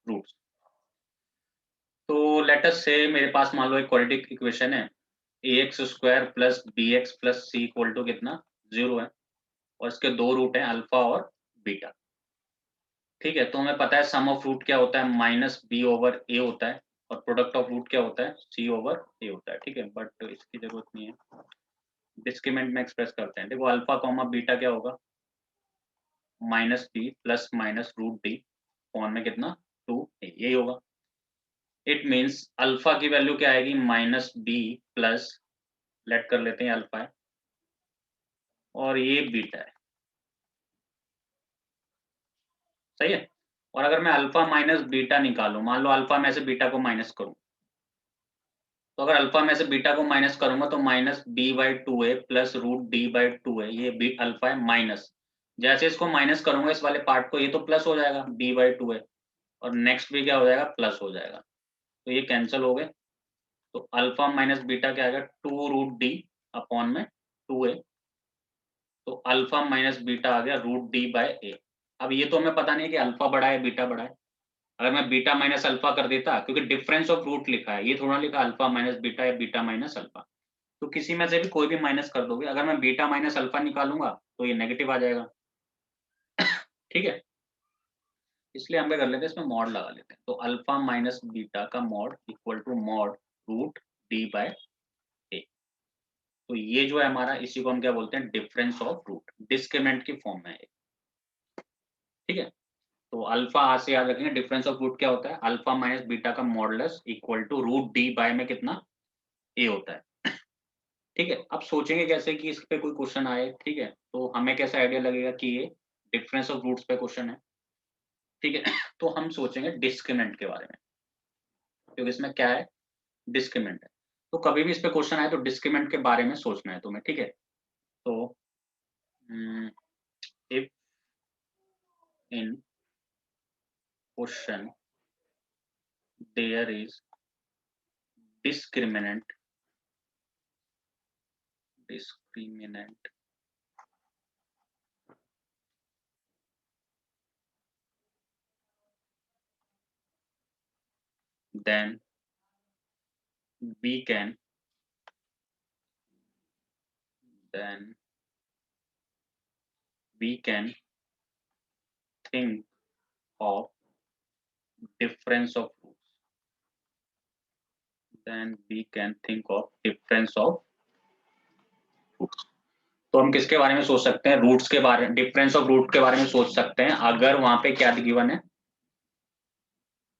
roots. तो लेट अस से मेरे पास मान लो एक क्वाड्रेटिक इक्वेशन है ax square plus bx plus c equal to कितना 0 है और इसके दो रूट हैं अल्फा और बीटा, ठीक है। तो हमें पता है सम ऑफ रूट क्या होता है माइनस बी ओवर ए होता है और प्रोडक्ट ऑफ रूट क्या होता है सी ओवर ए होता है, ठीक है। बट इसकी जरूरत नहीं है, डिस्क्रिमिनेंट में एक्सप्रेस करते हैं। देखो अल्फा कॉमा बीटा क्या होगा minus B plus minus root D upon में कितना 2 यही होगा। इट मीन्स अल्फा की वैल्यू क्या आएगी माइनस बी प्लस, लेट कर लेते हैं अल्फा है और ये बीटा है, सही है। और अगर मैं अल्फा माइनस बीटा निकालूं, मान लो अल्फा में से बीटा को माइनस करूं, तो अगर अल्फा में से बीटा को माइनस करूंगा तो minus B by two a plus root d by two है, ये बी अल्फा है माइनस, जैसे इसको माइनस करूंगा इस वाले पार्ट को ये तो प्लस हो जाएगा बी बाई टू है और नेक्स्ट भी क्या हो जाएगा प्लस हो जाएगा, तो ये कैंसिल हो गए। तो अल्फा माइनस बीटा क्या आएगा 2 रूट डी अपॉन में 2a, तो अल्फा माइनस बीटा आ गया रूट डी बाय ए। अब ये तो हमें पता नहीं है कि अल्फा बड़ा है बीटा बड़ा है, अगर मैं बीटा माइनस अल्फा कर देता, क्योंकि डिफरेंस ऑफ रूट लिखा है, ये थोड़ा लिखा अल्फा माइनस बीटा या बीटा माइनस अल्फा, तो किसी में से भी कोई भी माइनस कर दोगे। अगर मैं बीटा माइनस अल्फा निकालूंगा तो ये नेगेटिव आ जाएगा, ठीक है। इसलिए हम क्या कर लेते हैं, इसमें मॉड लगा लेते हैं। तो अल्फा माइनस बीटा का mod equal to mod root D by a. तो ये जो है हमारा, इसी को हम क्या बोलते हैं, डिफरेंस ऑफ रूट, डिस्क्रिमिनेंट की फॉर्म में है, ठीक है। तो अल्फा आर से याद रखेंगे, डिफरेंस ऑफ रूट क्या होता है, अल्फा माइनस बीटा का modulus equal to root D by में कितना, ए होता है, ठीक है। अब सोचेंगे कैसे कि इस पे कोई क्वेश्चन आए, ठीक है, तो हमें कैसा आइडिया लगेगा कि ये डिफरेंस ऑफ रूट्स पे क्वेश्चन है, ठीक है। तो हम सोचेंगे डिस्क्रिमिनेंट के बारे में, क्योंकि इसमें क्या है, डिस्क्रिमिनेंट है। तो कभी भी इस पे क्वेश्चन आए तो डिस्क्रिमिनेंट के बारे में सोचना है तुम्हें, ठीक है। तो if in question there is discriminant then we can think of difference of roots, then we can think of difference of roots। तो हम किसके बारे में सोच सकते हैं, रूट्स के बारे में, डिफरेंस ऑफ रूट के बारे में सोच सकते हैं अगर वहां पे क्या गिवन है,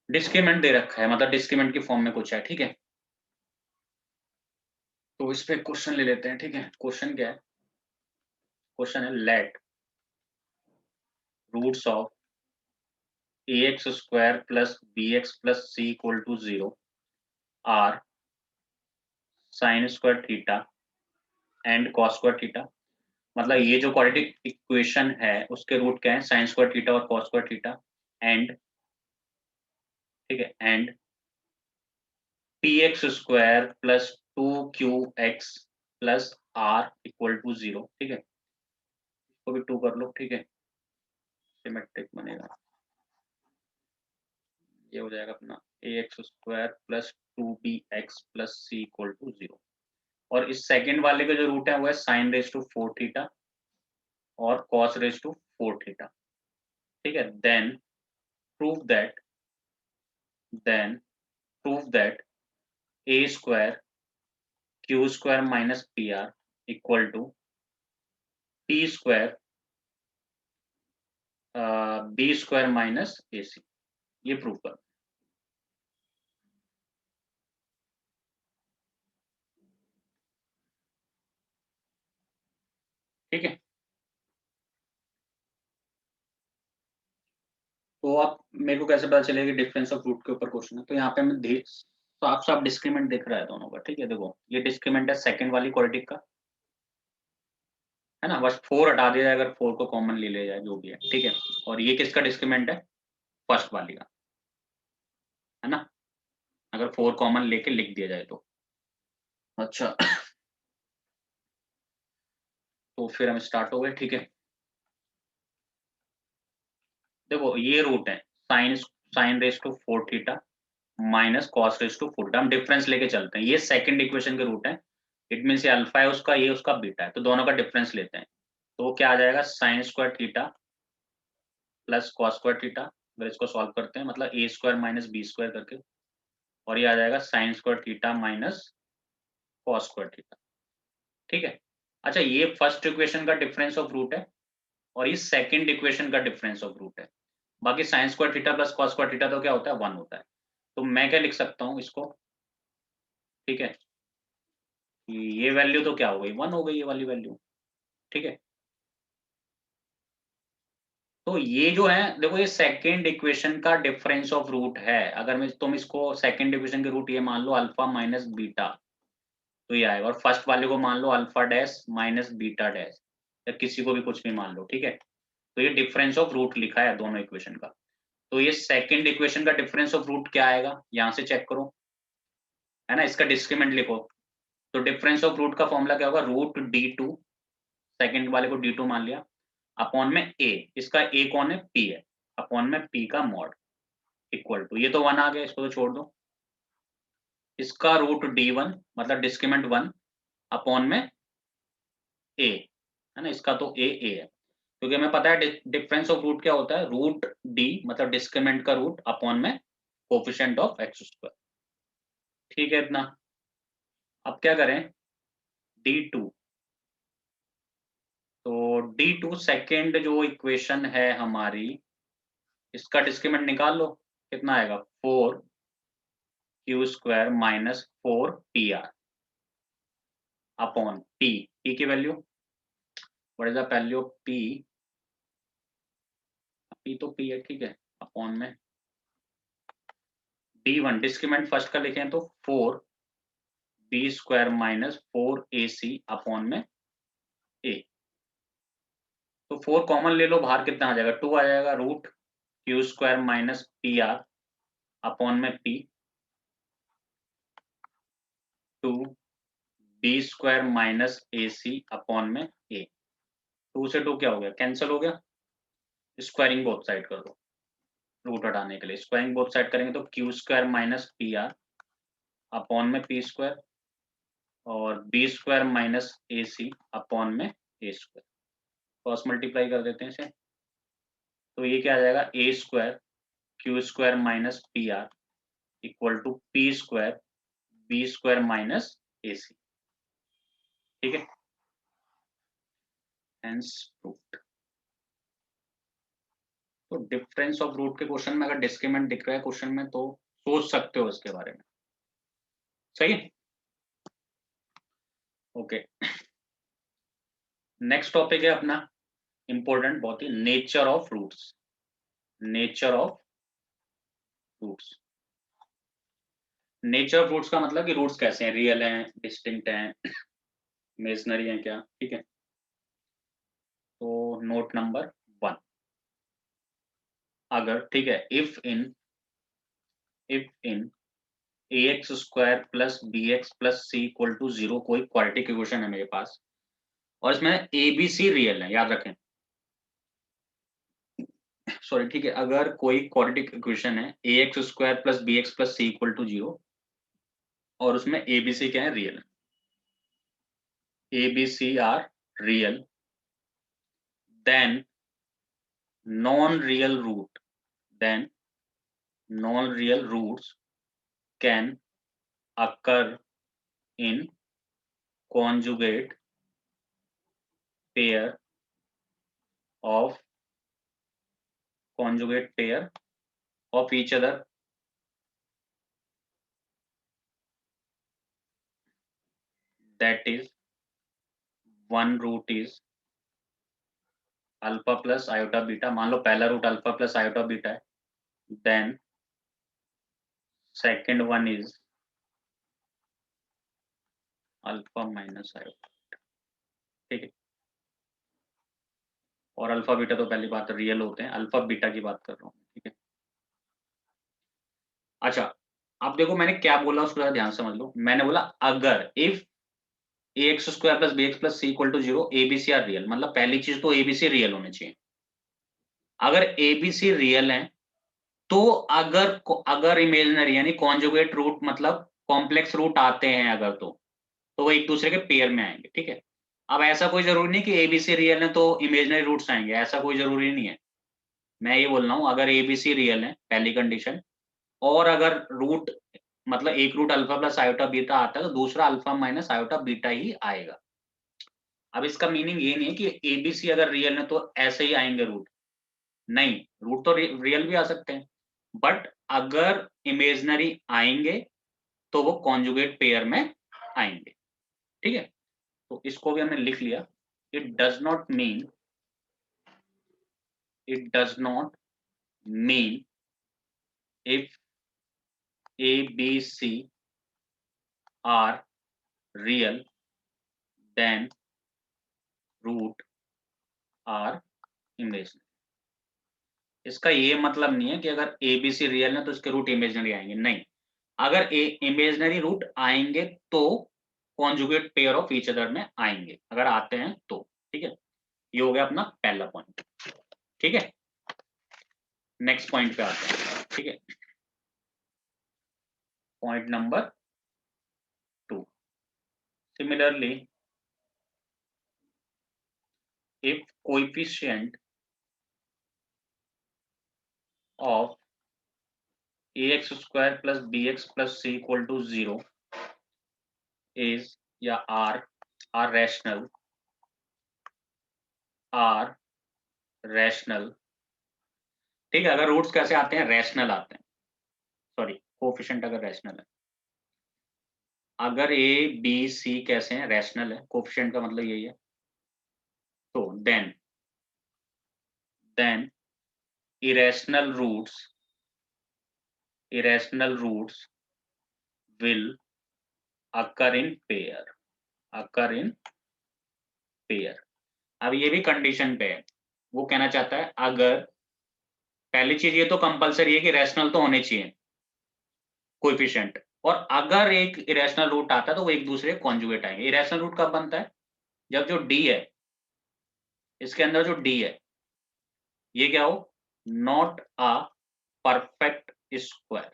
डिस्क्रिमिनेंट दे रखा है, मतलब डिस्क्रिमिनेंट की फॉर्म में कुछ है, ठीक है। तो इस पे क्वेश्चन ले लेते हैं, ठीक है। क्वेश्चन क्या है, क्वेश्चन है let roots of ax square plus bx plus c equal to 0 are sine square theta and cos square theta. मतलब ये जो क्वाड्रेटिक इक्वेशन है उसके रूट क्या है, साइन स्क्वायर थीटा और कॉस स्क्वायर थीटा, एंड, ठीक है, and P X square plus 2qx plus R equal to 0, ठीक है। इसको भी 2 कर लो, ठीक है, सिमेट्रिक बनेगा। ये हो जाएगा अपना a x square plus 2bx plus c equal to 0। और इस सेकंड वाले के जो रूट है वो है साइन रेज टू 4 थीटा और कॉस रेज टू 4 थीटा, ठीक है। Then prove that a square q square minus p r equal to p square b square minus a c. ये प्रूव कर, ठीक है। तो आप मेरे को कैसे पता चलेगा डिफरेंस ऑफ रूट के ऊपर क्वेश्चन है, तो यहाँ पे हमें साफ साफ डिस्क्रिमिनेंट दिख रहा है दोनों का, ठीक है। देखो ये डिस्क्रिमिनेंट है सेकंड वाली क्वाड्रेटिक का, है ना, बस 4 हटा दिया जाए अगर 4 को कॉमन ले लिया जाए, जो भी है, ठीक है। और ये किसका डिस्क्रिमिनेंट है, फर्स्ट वाली का, है ना, अगर 4 कॉमन लेके लिख दिया जाए तो। अच्छा, तो फिर हम स्टार्ट हो गए, ठीक है। देखो ये रूट है sine sine raise to 4 theta minus cos raise to 4 theta, हम डिफरेंस लेके चलते हैं, ये सेकंड इक्वेशन के रूट है। इट मीन्स ये अल्फा है उसका, ये उसका बीटा है, तो दोनों का डिफरेंस लेते हैं। तो वो क्या आ जाएगा, sign square theta plus cos square theta, अगर इसको सॉल्व करते हैं मतलब ए स्क्वायर माइनस बी स्क्वायर करके, और ये आ जाएगा sign square theta minus cos square theta, ठीक है। अच्छा ये फर्स्ट इक्वेशन का डिफरेंस ऑफ रूट है और ये सेकंड इक्वेशन का डिफरेंस ऑफ रूट है। बाकी sign square theta plus cos square theta तो क्या होता है, 1 होता है। तो मैं क्या लिख सकता हूँ इसको, ठीक है, ये वैल्यू तो क्या हो गई, 1 हो गई ये वाली वैल्यू, ठीक है। तो ये जो है देखो, ये सेकंड इक्वेशन का डिफरेंस ऑफ रूट है। अगर मैं तुम इसको सेकंड इक्वेशन के रूट ये मान लो अल्फा माइनस बीटा, तो ये आएगा, और फर्स्ट वाले को मान लो alpha dash minus beta dash, या किसी को भी कुछ भी मान लो, ठीक है। तो ये डिफरेंस ऑफ रूट लिखा है दोनों इक्वेशन का। तो ये सेकंड इक्वेशन का डिफरेंस ऑफ रूट क्या आएगा, यहाँ से चेक करो, है ना, इसका डिस्क्रिमिनेंट लिखो। तो डिफरेंस ऑफ रूट का फॉर्मूला क्या होगा, रूट डी टू, सेकंड वाले को डी टू मान लिया, अपॉन में ए, इसका ए कौन है, पी है, अपॉन में पी का मॉड इक्वल टू, ये तो 1 आ गया, इसको तो छोड़ दो, इसका रूट डी1 मतलब डिस्क्रिमिनेंट 1 अपॉन में ए, है ना, इसका तो ए है। क्योंकि हमें पता है डिफरेंस ऑफ रूट क्या होता है, रूट डी मतलब डिस्क्रिमिनेंट का रूट अपॉन में कोफिशिएंट ऑफ एक्स स्क्वायर। ठीक है इतना। अब क्या करें, D2, तो D2 सेकेंड जो इक्वेशन है हमारी, इसका डिस्क्रिमिनेंट निकाल लो, कितना आएगा 4q² minus 4pr upon p की value, what is the value of p तो p है, ठीक है, अपॉन में D1 डिस्क्रिमिनेंट फर्स्ट का लिखें तो 4b² माइनस 4ac अपॉन में a। तो 4 कॉमन ले लो, बाहर कितना आ जाएगा 2 आ जाएगा, root q² minus pr upon में p, 2b² minus ac upon में a। 2 से 2 क्या हो गया, कैंसिल हो गया। स्क्वायरिंग बोथ साइड कर दो, रूट हटाने के लिए स्क्वायरिंग बोथ साइड करेंगे तो q² माइनस pr अपॉन में p² और b² माइनस ac अपॉन में a²। क्रॉस मल्टीप्लाई कर देते हैं इसे, तो ये क्या आ जाएगा a² q² minus pr equal to p² b² minus ac। ठीक है, हेंस प्रूव्ड। तो डिफरेंस ऑफ रूट के क्वेश्चन में अगर डिस्क्रिमिनेंट दिख रहा है क्वेश्चन में तो सोच सकते हो इसके बारे में। सही है, ओके। नेक्स्ट टॉपिक है अपना इंपॉर्टेंट बहुत ही, nature of roots. Nature of roots, nature of roots का मतलब कि रूट्स कैसे हैं, रियल हैं, डिस्टिंक्ट हैं, इमेजिनरी हैं क्या। ठीक है, तो नोट नंबर 1, अगर ठीक है, if in ax² plus bx plus c equal to 0 कोई क्वाड्रेटिक इक्वेशन है मेरे पास और इसमें a b c रियल है, याद रखें, सॉरी ठीक है, अगर कोई क्वाड्रेटिक इक्वेशन है ax² plus bx plus c equal to 0 और उसमें a b c क्या है, real, a b c are real, then non-real root, then non-real roots can occur in conjugate pair of each other, that is one root is alpha plus iota beta, मान लो पहला root alpha plus iota beta है, then second one is alpha minus iota. ठीक है, और अल्फा बीटा तो पहली बात रियल होते हैं, अल्फा बीटा की बात कर रहा हूँ। ठीक है, अच्छा अब देखो मैंने क्या बोला उसको ध्यान से समझ लो, मैंने बोला अगर if ax² plus bx plus c equal to 0 abc are real, मतलब पहली चीज तो abc रियल होने चाहिए। अगर abc रियल है तो अगर इमेजिनरी यानी कॉन्जुगेट रूट मतलब कॉम्प्लेक्स रूट आते हैं अगर तो वो एक दूसरे के पेयर में आएंगे। ठीक है, अब ऐसा कोई जरूरी नहीं कि abc रियल है तो इमेजिनरी रूट्स आएंगे, ऐसा कोई जरूरी नहीं है। मैं ये बोल रहा हूँ अगर abc रियल है पहली कंडीशन, और अगर रूट मतलब एक root alpha plus iota beta आता है तो दूसरा अल्फा माइनस आयोटा बीटा ही आएगा। अब इसका मीनिंग ये नहीं है कि एबीसी अगर रियल है तो ऐसे ही आएंगे रूट, नहीं, रूट तो रियल भी आ सकते हैं, बट अगर इमेजिनरी आएंगे तो वो कॉन्जुगेट पेयर में आएंगे। ठीक है, तो इसको भी हमने लिख लिया, it does not mean if A B C are real then root are imaginary. इसका ये मतलब नहीं है कि अगर ए बी सी रियल है तो इसके रूट इमेजिनरी आएंगे, नहीं, अगर इमेजिनरी रूट आएंगे तो conjugate pair of each other में आएंगे, अगर आते हैं तो। ठीक है, ये हो गया अपना पहला पॉइंट। ठीक है, नेक्स्ट पॉइंट पे आते हैं। ठीक है, point number 2, similarly if coefficient of ax square plus bx plus c equal to 0 is या are rational, ठीक है। अगर रूट्स कैसे आते हैं, रैशनल आते हैं, सॉरी कोफिशिएंट अगर रैशनल है, अगर ए बी सी कैसे हैं, रैशनल है, कोफिशिएंट का मतलब यही है, तो then irrational roots will occur in pair, अब ये भी कंडीशन पे है, वो कहना चाहता है अगर पहली चीज ये तो कंपलसरी है कि रैशनल तो होने चाहिए कोएफिशिएंट, और अगर एक इरेशनल रूट आता है तो वो एक दूसरे कॉन्जुगेट आएंगे। इरेशनल रूट कब बनता है, जब जो डी है, इसके अंदर जो डी है ये क्या हो, not a perfect square,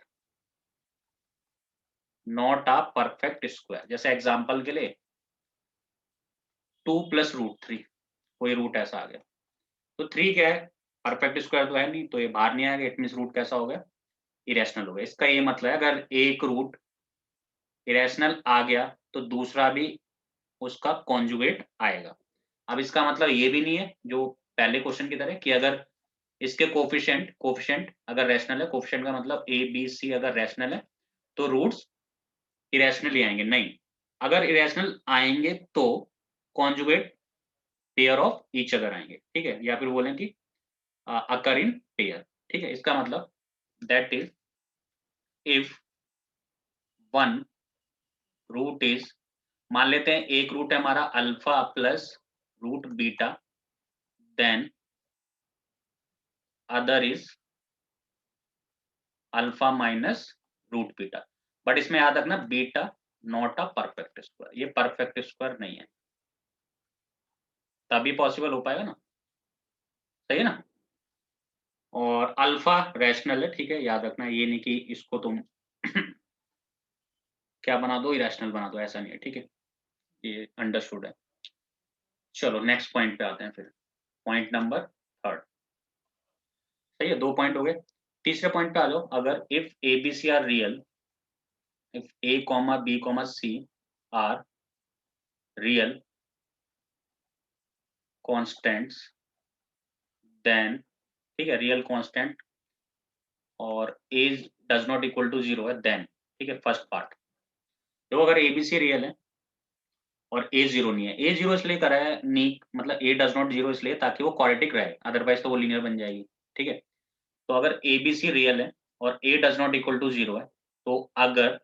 not a perfect square. जैसे एग्जांपल के लिए 2 प्लस रूट 3, कोई रूट ऐसा आ गया, तो 3 क्या है, परफेक्ट स्क्वायर तो है नहीं, तो ये बाहर नहीं आएगा, इट मींस रूट कैसा हो गया, इरेशनल हो गया। इसका ये मतलब है अगर एक रूट इरेशनल आ गया तो दूसरा भी उसका कॉन्जुगेट आएगा। अब इसका मतलब ये भी नहीं है जो पहले क्वेश्चन की तरह कि अगर इसके कोफिशिएंट अगर रैशनल है, कोफिशिएंट का मतलब ए बी सी अगर रैशनल है तो रूट्स इरेशनल आएंगे, नहीं, अगर इरेशनल आएंगे तो conjugate pair of each other आएंगे, ठीक है, या फिर बोलें कि अकर इन पेयर, ठीक है। इसका मतलब that is if one root is, मान लेते हैं एक रूट है हमारा alpha plus root beta, then other is alpha minus root beta, but इसमें याद रखना beta not a perfect square, ये परफेक्ट स्क्वायर नहीं है, तभी पॉसिबल हो पाएगा ना, सही है ना। और अल्फा रैशनल है, ठीक है, याद रखना, ये नहीं कि इसको तुम क्या बना दो, इरेशनल बना दो, ऐसा नहीं है, ठीक है, ये अंडरस्टूड है। चलो नेक्स्ट पॉइंट पे आते हैं फिर, पॉइंट नंबर 3, सही है, 2 पॉइंट हो गए। तीसरे पॉइंट पे आ जाओ, अगर if A B C are real, if A comma B comma C are real constants, then, ठीक है, रियल कांस्टेंट और as does not equal to 0 है, देन, ठीक है, फर्स्ट पार्ट, देखो अगर एबीसी रियल है और ए 0 नहीं है, ए 0 इसलिए करा है नी, मतलब ए डज नॉट 0 इसलिए ताकि वो क्वाड्रेटिक रहे, अदरवाइज तो वो लीनियर बन जाएगी, ठीक है। तो अगर एबीसी रियल है और ए डज नॉट इक्वल टू 0 है, तो अगर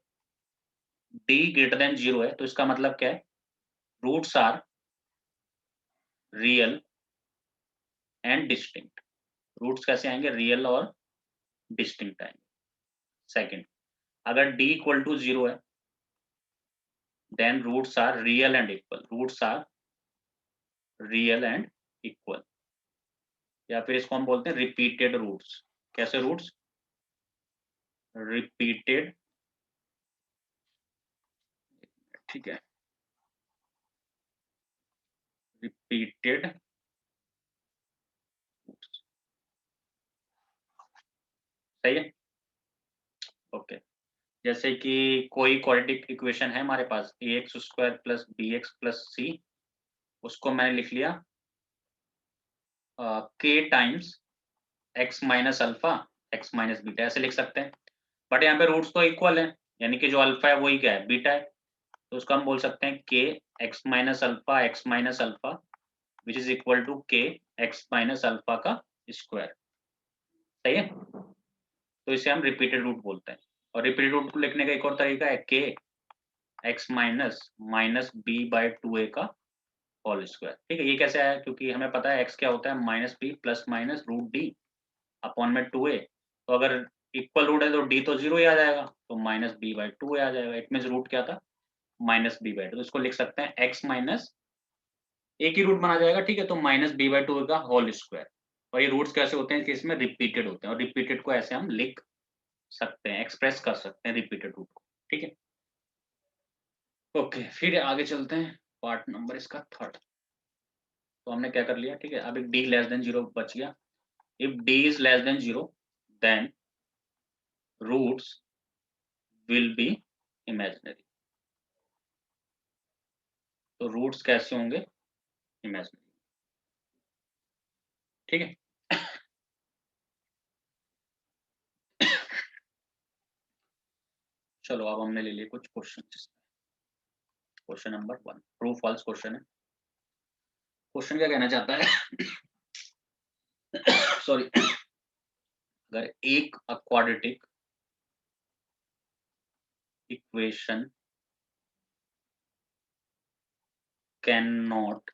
डी ग्रेटर देन 0 है तो इसका मतलब क्या है, roots are real and distinct, roots कैसे आएंगे, रियल और डिस्टिंक्ट आएंगे। सेकंड, अगर डी इक्वल टू 0 है then roots are real and equal, roots are real and equal, या फिर इसको हम बोलते हैं रिपीटेड रूट्स। कैसे रूट्स, रिपीटेड, ठीक है, रिपीटेड रूट्स, सही है, ओके। जैसे कि कोई क्वाड्रेटिक इक्वेशन है हमारे पास a x square plus b x plus c, उसको मैंने लिख लिया k times x minus alpha x minus beta, ऐसे लिख सकते हैं, बट यहाँ पे रूट्स तो इक्वल है, यानी कि जो अल्फा है वही क्या है, बीटा है, तो उसका हम बोल सकते हैं के X minus alpha which is equal to K X minus alpha का स्क्वायर, सही है। तो इसे हम रिपीटेड रूट बोलते हैं, और रिपीटेड रूट को लिखने का एक और तरीका है के X minus minus B by 2a का होल स्क्वायर, ठीक है। ये कैसे आया, क्योंकि हमें पता है एक्स क्या होता है, minus B plus minus root D upon में 2a, तो अगर इक्वल रूट है तो डी तो 0 ही आ जाएगा, तो माइनस बी बाई 2 आ जाएगा, इट मीन रूट क्या था, माइनस बी बाई 2, तो इसको लिख सकते हैं एक्स माइनस, एक ही रूट बना जाएगा, ठीक है, तो माइनस बी बाई 2 का होल स्क्वायर। और ये रूट्स कैसे होते हैं कि इसमें रिपीटेड होते हैं, और रिपीटेड को ऐसे हम लिख सकते हैं, एक्सप्रेस कर सकते हैं रिपीटेड रूट को, ठीक है, ओके। फिर आगे चलते हैं, पार्ट नंबर इसका 3, तो हमने क्या कर लिया, ठीक है। अब एक d लेस देन 0 बच गया। If d is less than 0 then roots will be imaginary. तो रूट्स कैसे होंगे, इमेजिनरी, ठीक है। चलो अब हमने ले लिए कुछ question. Question number 1 true false question है। क्वेश्चन क्या कहना चाहता है सॉरी, अगर एक quadratic equation can not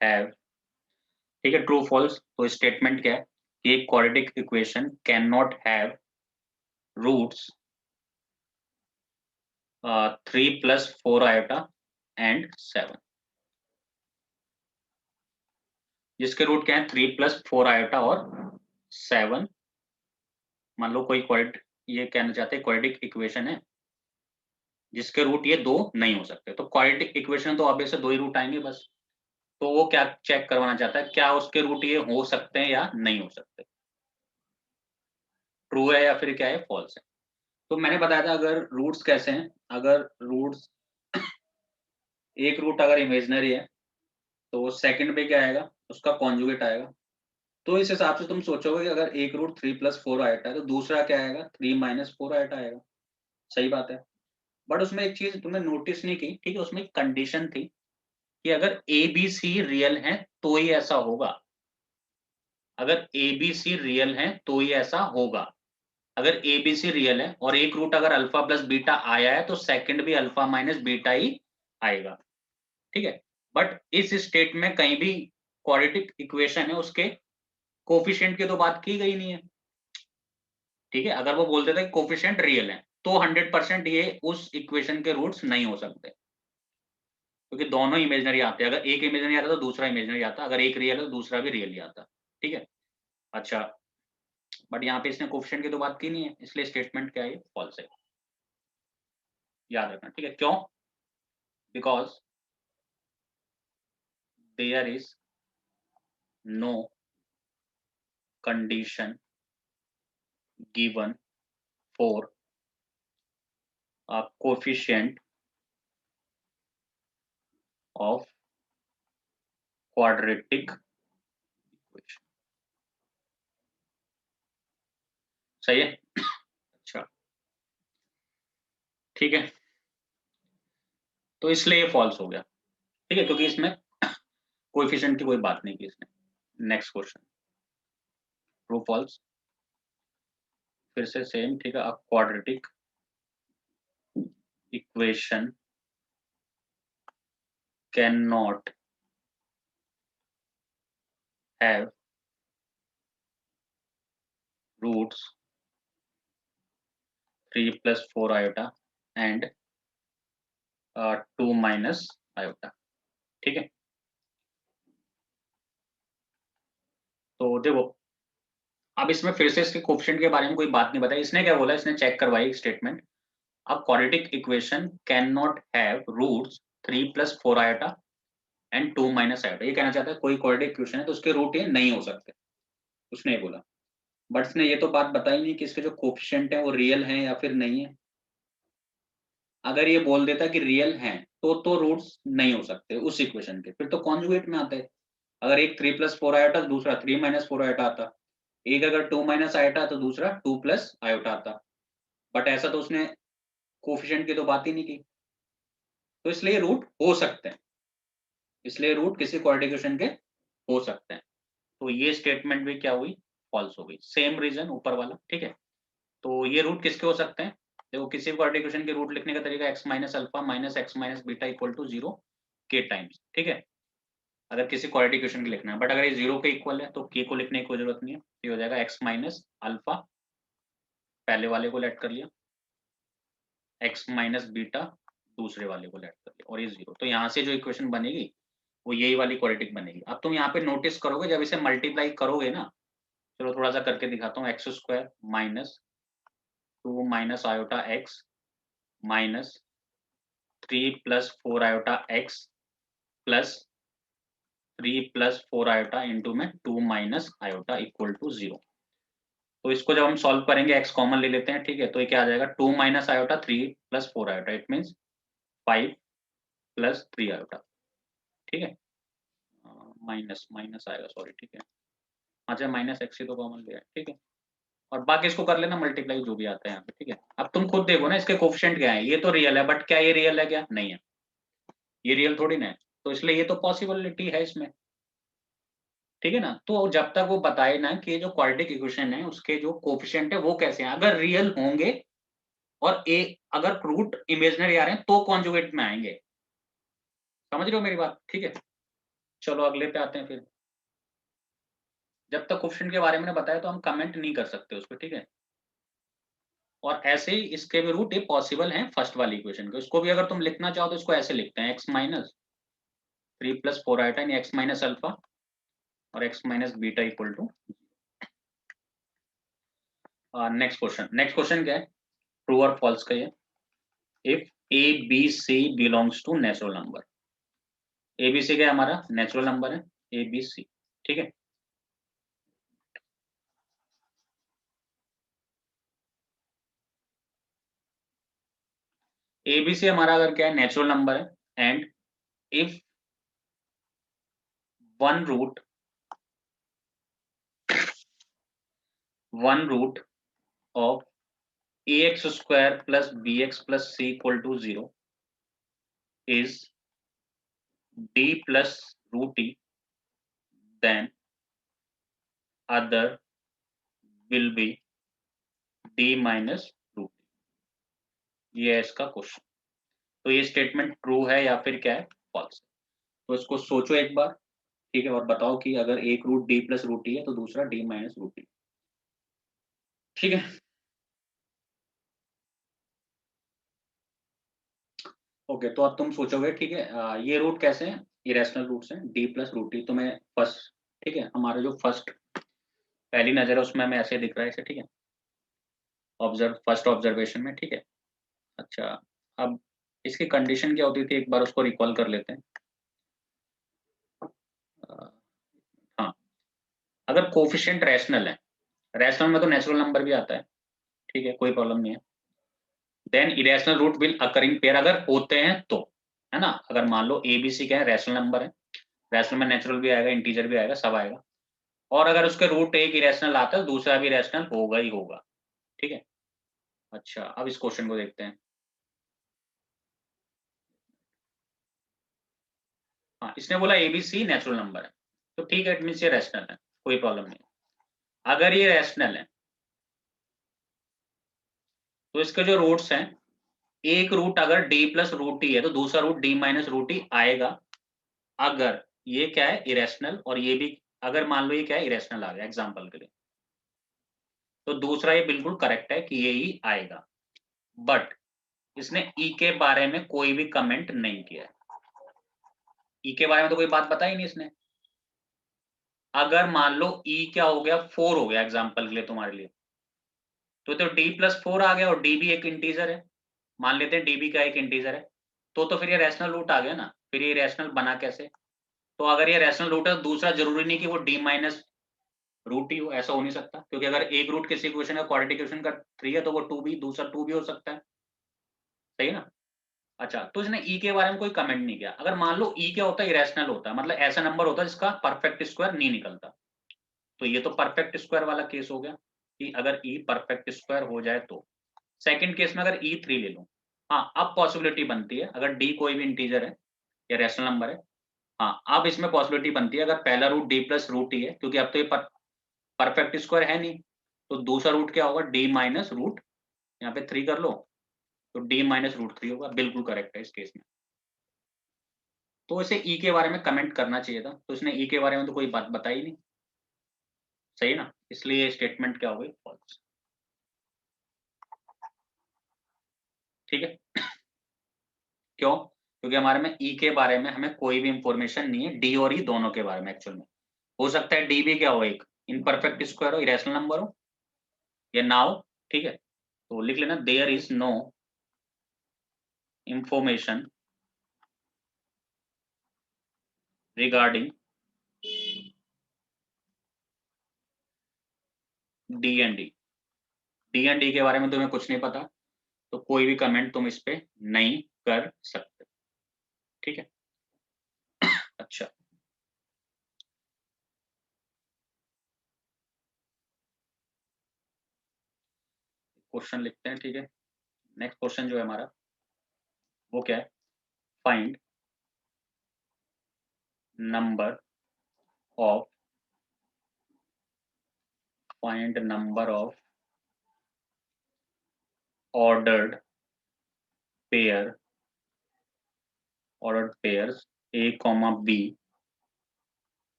have, ठीक है, ट्रू फॉल्स, तो स्टेटमेंट क्या है कि एक quadratic equation can not have roots 3 + 4 iota and 7, जिसके रूट क्या है 3 + 4 आयोटा और 7। मान लो कोई क्वाड्रेटिक, ये कहना चाहते हैं क्वाड्रेटिक इक्वेशन है जिसके रूट ये दो नहीं हो सकते, तो क्वाड्रेटिक इक्वेशन तो ऑब्वियस है दो ही रूट आएंगे बस। तो वो क्या चेक करवाना चाहता है, क्या उसके रूट ये हो सकते हैं या नहीं हो सकते, ट्रू है या फिर क्या है, फॉल्स है। तो मैंने बताया था अगर रूट्स कैसे हैं, अगर रूट्स एक रूट अगर इमेजिनरी है तो सेकंड पे क्या आएगा, उसका कॉन्जुगेट आएगा। तो इस हिसाब से तुम सोचोगे कि अगर एक रूट 3 + 4 आएगा है तो दूसरा क्या आएगा, 3 - 4 आएगा आएगा। सही बात है। बट उसमें एक चीज तुमने नोटिस नहीं की, ठीक है, उसमें एक कंडीशन थी कि अगर ए बी सी रियल है तो ही ऐसा होगा। अगर ए बी सी रियल है तो ही ऐसा होगा। अगर ए बी सी रियल है और एक रूट अगर अल्फा प्लस बीटा आया है तो सेकंड भी अल्फा माइनस बीटा ही आएगा, ठीक है। बट इस स्टेट में कहीं भी क्वाड्रेटिक इक्वेशन है उसके कोफिशिएंट की तो बात की गई नहीं है, ठीक है। अगर वो बोलते थे कोफिशिएंट रियल है तो 100% ये उस इक्वेशन के रूट्स नहीं हो सकते, क्योंकि दोनों इमेजिनरी आते हैं। अगर एक इमेजिनरी आता तो दूसरा इमेजिनरी आता, अगर एक रियल है तो दूसरा भी रियल ही आता, ठीक है। अच्छा, बट यहाँ पे इसने कोफिशिएंट की तो बात की नहीं है, इसलिए स्टेटमेंट क्या है, फॉल्स है। याद रखना, ठीक है। क्यों? Because there is no condition given for a coefficient of quadratic equation. सही है। अच्छा, ठीक है, तो इसलिए ये फॉल्स हो गया, ठीक है, क्योंकि इसमें कोएफिशिएंट की कोई बात नहीं की इसने। नेक्स्ट क्वेश्चन, ट्रू फॉल्स, फिर से सेम, ठीक है। A quadratic equation can not have roots 3 + 4 iota and 2 - iota, ठीक है। तो देखो, अब इसमें फिर से इसके कोफिशिएंट के बारे में कोई बात नहीं बताई, इसने क्या बोला, इसने चेक करवाई स्टेटमेंट, अब quadratic equation can not have roots 3 + 4 iota and 2 - iota. ये कहना चाहता है कोई क्वाड्रेटिक इक्वेशन है तो उसके रूट ये नहीं हो सकते, उसने ये बोला। बट इसने ये तो बात बताई नहीं कि इसके जो कोफिशिएंट है वो रियल है या फिर नहीं है। अगर ये बोल देता कि रियल हैं तो रूट्स नहीं हो सकते उस इक्वेशन के, फिर तो कॉन्जुगेट में आते हैं। अगर एक 3 + 4 आयोटा तो दूसरा 3 - 4 आयोटा आता, एक अगर 2 - आयोटा तो दूसरा 2 + आयोटा आता। बट ऐसा तो उसने कोफिशिएंट की तो बात ही नहीं की, तो इसलिए रूट हो सकते हैं, इसलिए रूट किसी क्वाड्रेटिक इक्वेशन के हो सकते हैं। तो ये स्टेटमेंट भी क्या हुई, फॉल्स हो गई। सेम रीजन ऊपर वाला, ठीक है। तो ये रूट किसके हो सकते हैं, देखो किसी भी क्वाड्रेटिक इक्वेशन के रूट लिखने का तरीका x - अल्फा - x - बीटा = 0 के टाइम्स, ठीक है। अगर किसी क्वाड्रेटिक इक्वेशन के लिखना है, बट अगर ये 0 के इक्वल है तो k को लिखने की कोई जरूरत नहीं है, ये हो जाएगा x - अल्फा, पहले वाले को लेट कर लिया, x - बीटा दूसरे वाले को लेट कर लिया, और ये 0। तो यहाँ से जो इक्वेशन बनेगी वो यही वाली क्वाड्रेटिक बनेगी। अब तुम यहाँ पे नोटिस करोगे जब इसे मल्टीप्लाई करोगे ना, चलो थोड़ा सा करके दिखाता हूँ, x² - 2 - iota x - 3 + 4 iota x plus 3 plus 4 iota into में 2 माइनस आयोटा इक्वल टू 0। तो इसको जब हम सॉल्व करेंगे एक्स कॉमन ले लेते हैं, ठीक है, तो ये क्या आ जाएगा 2 minus iota 3 plus 4 iota, it means 5 plus 3 iota, ठीक है, माइनस माइनस आएगा, सॉरी, ठीक है, अच्छा माइनस एक्स ही तो कॉमन लिया है, ठीक है, और बाकी इसको कर लेना मल्टीप्लाई जो भी आता है यहाँ पे, ठीक है। अब तुम खुद देखो ना इसके कोफिशिएंट क्या है, ये तो रियल है बट क्या ये रियल है, क्या नहीं है, ये रियल थोड़ी ना है, तो इसलिए ये तो पॉसिबिलिटी है इसमें, ठीक है ना। तो जब तक वो बताए ना कि जो क्वाड्रेटिक इक्वेशन है उसके जो कोफिशिएंट है वो कैसे हैं, अगर रियल होंगे और ए अगर रूट इमेजिनरी आ रहे हैं तो कॉन्जुगेट में आएंगे, समझ रहे हो मेरी बात, ठीक है। चलो अगले पे आते हैं फिर। जब तक कोफिशिएंट के बारे में बताया तो हम कमेंट नहीं कर सकते उस पर, ठीक है। और ऐसे ही इसके भी रूट ये पॉसिबल हैं फर्स्ट वाली इक्वेशन के, उसको भी अगर तुम लिखना चाहो तो इसको ऐसे लिखते हैं एक्स माइनस 3 प्लस 4 आयोटा यानी एक्स माइनस अल्फा और X minus beta equal to. Next question क्या है, ट्रू और फॉल्स का ये, if A B C belongs to natural number, A B C क्या है हमारा नेचुरल नंबर है, ए बी सी, ठीक है। ए बी सी हमारा अगर क्या है नेचुरल नंबर है, and if one root of ax square plus bx plus c equal to 0 is d plus root e, then other will be d minus root e। ये है इसका क्वेश्चन। तो ये स्टेटमेंट ट्रू है या फिर क्या है फॉल्स। तो इसको सोचो एक बार, ठीक है, और बताओ कि अगर एक रूट d प्लस रूट ई है तो दूसरा d माइनस रूट ई, ठीक है। ओके, तो अब तुम सोचोगे, ठीक है, ये रूट कैसे हैं, इरेशनल रूट्स हैं d प्लस रूट ई, तो मैं फर्स्ट, ठीक है, हमारा जो फर्स्ट पहली नजर है उसमें हमें ऐसे दिख रहा है, ऐसे, ठीक है, फर्स्ट ऑब्जर्वेशन में, ठीक है। अच्छा, अब इसकी कंडीशन क्या होती थी एक बार उसको रिकॉल कर लेते हैं। हाँ, अगर कोफिशिएंट रैशनल है, रैशनल में तो नेचुरल नंबर भी आता है, ठीक है, कोई प्रॉब्लम नहीं है, then irrational root will occurring pair अगर होते हैं तो, है ना। अगर मान लो ए बी सी क्या है रैशनल नंबर है, रैशनल में नेचुरल भी आएगा इंटीजर भी आएगा सब आएगा, और अगर उसके रूट एक इरेशनल आता है तो दूसरा भी रैशनल होगा ही होगा, ठीक है। अच्छा, अब इस क्वेश्चन को देखते हैं। हाँ, इसने बोला एबीसी नेचुरल नंबर है, तो ठीक है, इट मीन्स ये रैशनल है, कोई प्रॉब्लम नहीं। अगर ये रैशनल है तो इसके जो रूट्स हैं, एक रूट अगर d प्लस रूट ई है तो दूसरा रूट d माइनस रूट ई आएगा, अगर ये क्या है इरेशनल और ये भी, अगर मान लो ये क्या है इरेशनल आ गया एग्जांपल के लिए, तो दूसरा ये बिल्कुल करेक्ट है कि ये ही आएगा। बट इसने ई के बारे में कोई भी कमेंट नहीं किया है, ई के बारे में तो कोई बात बताई नहीं इसने। अगर मान लो ई क्या हो गया 4 हो गया एग्जाम्पल के लिए तुम्हारे लिए, तो d प्लस 4 आ गया और d भी एक इंटीजर है, मान लेते हैं d भी का एक इंटीजर है, तो फिर ये रैशनल रूट आ गया ना, फिर ये रैशनल बना कैसे। तो अगर ये रैशनल रूट है तो दूसरा जरूरी नहीं कि वो d माइनस रूट ही हो, ऐसा हो नहीं सकता, क्योंकि अगर एक रूट किसी इक्वेशन का क्वाड्रेटिक इक्वेशन का 3 है तो वो 2 भी दूसरा 2 भी हो सकता है, सही है ना। अच्छा, तो इसने ई के बारे में कोई कमेंट नहीं किया। अगर मान लो ई क्या होता है इरेशनल होता है, मतलब ऐसा नंबर होता है जिसका परफेक्ट स्क्वायर नहीं निकलता, तो ये तो परफेक्ट स्क्वायर वाला केस हो गया कि अगर ई परफेक्ट स्क्वायर हो जाए तो। सेकंड केस में अगर ई 3 ले लो, हाँ अब पॉसिबिलिटी बनती है अगर डी कोई भी इंटीजर है या रैशनल नंबर है, हाँ अब इसमें पॉसिबिलिटी बनती है अगर पहला रूट डी प्लस रूट ई है, क्योंकि अब तो ये परफेक्ट स्क्वायर है नहीं, तो दूसरा रूट क्या होगा डी माइनस रूट, यहाँ पे 3 कर लो तो डी माइनस रूट 3 होगा, बिल्कुल करेक्ट है इस केस में। तो इसे ई के बारे में कमेंट करना चाहिए था, तो इसने ई के बारे में तो कोई बात बताई नहीं, सही ना, इसलिए स्टेटमेंट क्या हो गई फॉल्स, ठीक है। क्यों, क्योंकि हमारे में ई के बारे में हमें कोई भी इंफॉर्मेशन नहीं है, डी और ई दोनों के बारे में एक्चुअल में। हो सकता है डी भी क्या हो एक इनपरफेक्ट स्क्वायर हो, इरेशनल नंबर हो या ना हो, ठीक है। तो लिख लेना there is no information regarding D and D, D and D के बारे में तुम्हें कुछ नहीं पता तो कोई भी कमेंट तुम इस पे नहीं कर सकते, ठीक है। अच्छा, क्वेश्चन लिखते हैं, ठीक है। नेक्स्ट क्वेश्चन जो है हमारा वो क्या है, find number of, find number of ordered pair, ordered pairs a comma b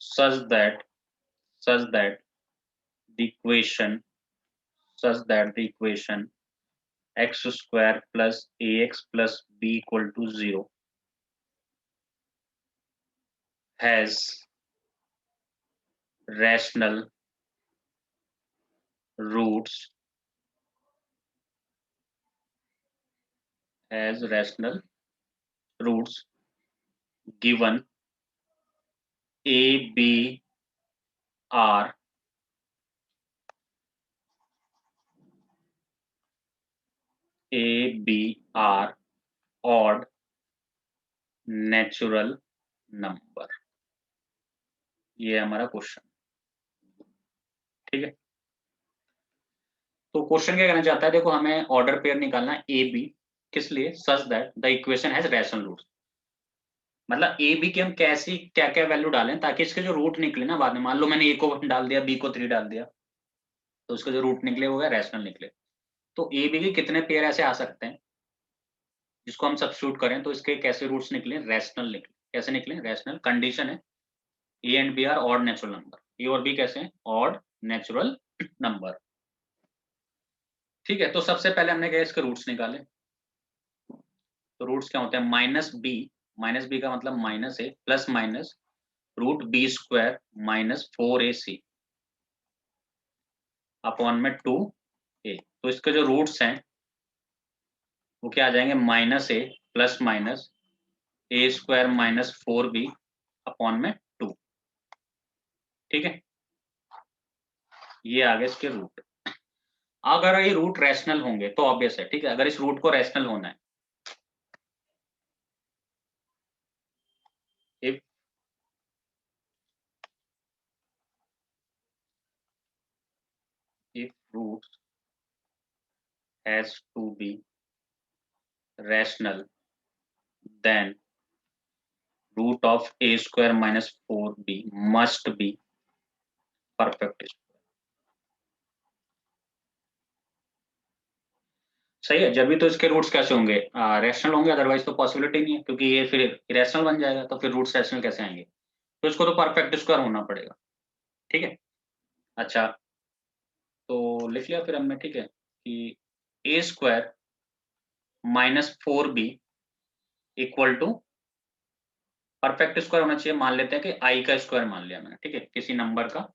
such that the equation, such that the equation x square plus ax plus b equal to 0 has rational roots, has rational roots given a b are odd natural number। ये है हमारा क्वेश्चन, ठीक है। तो क्वेश्चन क्या कहना चाहता है, देखो हमें ऑर्डर पेयर निकालना है ए बी, किस लिए, such that the equation has rational roots, मतलब ए बी के हम कैसी क्या क्या वैल्यू डालें ताकि इसके जो रूट निकले ना बाद में, मान लो मैंने ए को 1 डाल दिया, बी को 3 डाल दिया, तो उसके जो रूट निकले वो है रैशनल निकले। तो ए बी के कितने पेयर ऐसे आ सकते हैं जिसको हम सब्स्टिट्यूट करें तो इसके कैसे रूट्स निकले, रैशनल निकले। कैसे निकले, रैशनल। कंडीशन है A and B are odd natural number, A और बी कैसे हैं, ऑड नेचुरल नंबर, ठीक है। तो सबसे पहले हमने क्या इसके रूट्स निकाले, तो रूट्स क्या होते हैं, माइनस बी का मतलब minus A plus minus root B square minus 4ac upon में 2a। तो इसके जो रूट्स हैं वो क्या आ जाएंगे, minus A plus minus A square minus 4b upon में 2, ठीक है। ये आ गए इसके रूट। अगर ये रूट रैशनल होंगे तो ऑब्वियस है, ठीक है। अगर इस रूट को रैशनल होना है, if root has to be rational then root of a square minus 4b must be perfect square। सही है, जब भी तो इसके रूट्स कैसे होंगे, रैशनल होंगे, अदरवाइज तो पॉसिबिलिटी नहीं है, क्योंकि ये फिर इरेशनल बन जाएगा, तो फिर रूट्स रैशनल कैसे आएंगे, तो इसको तो परफेक्ट स्क्वायर होना पड़ेगा, ठीक है। अच्छा, तो लिख लिया फिर हमने, ठीक है, कि A square minus 4b equal to perfect square होना चाहिए, मान लेते हैं कि आई का स्क्वायर मान लिया मैंने, ठीक है, किसी नंबर का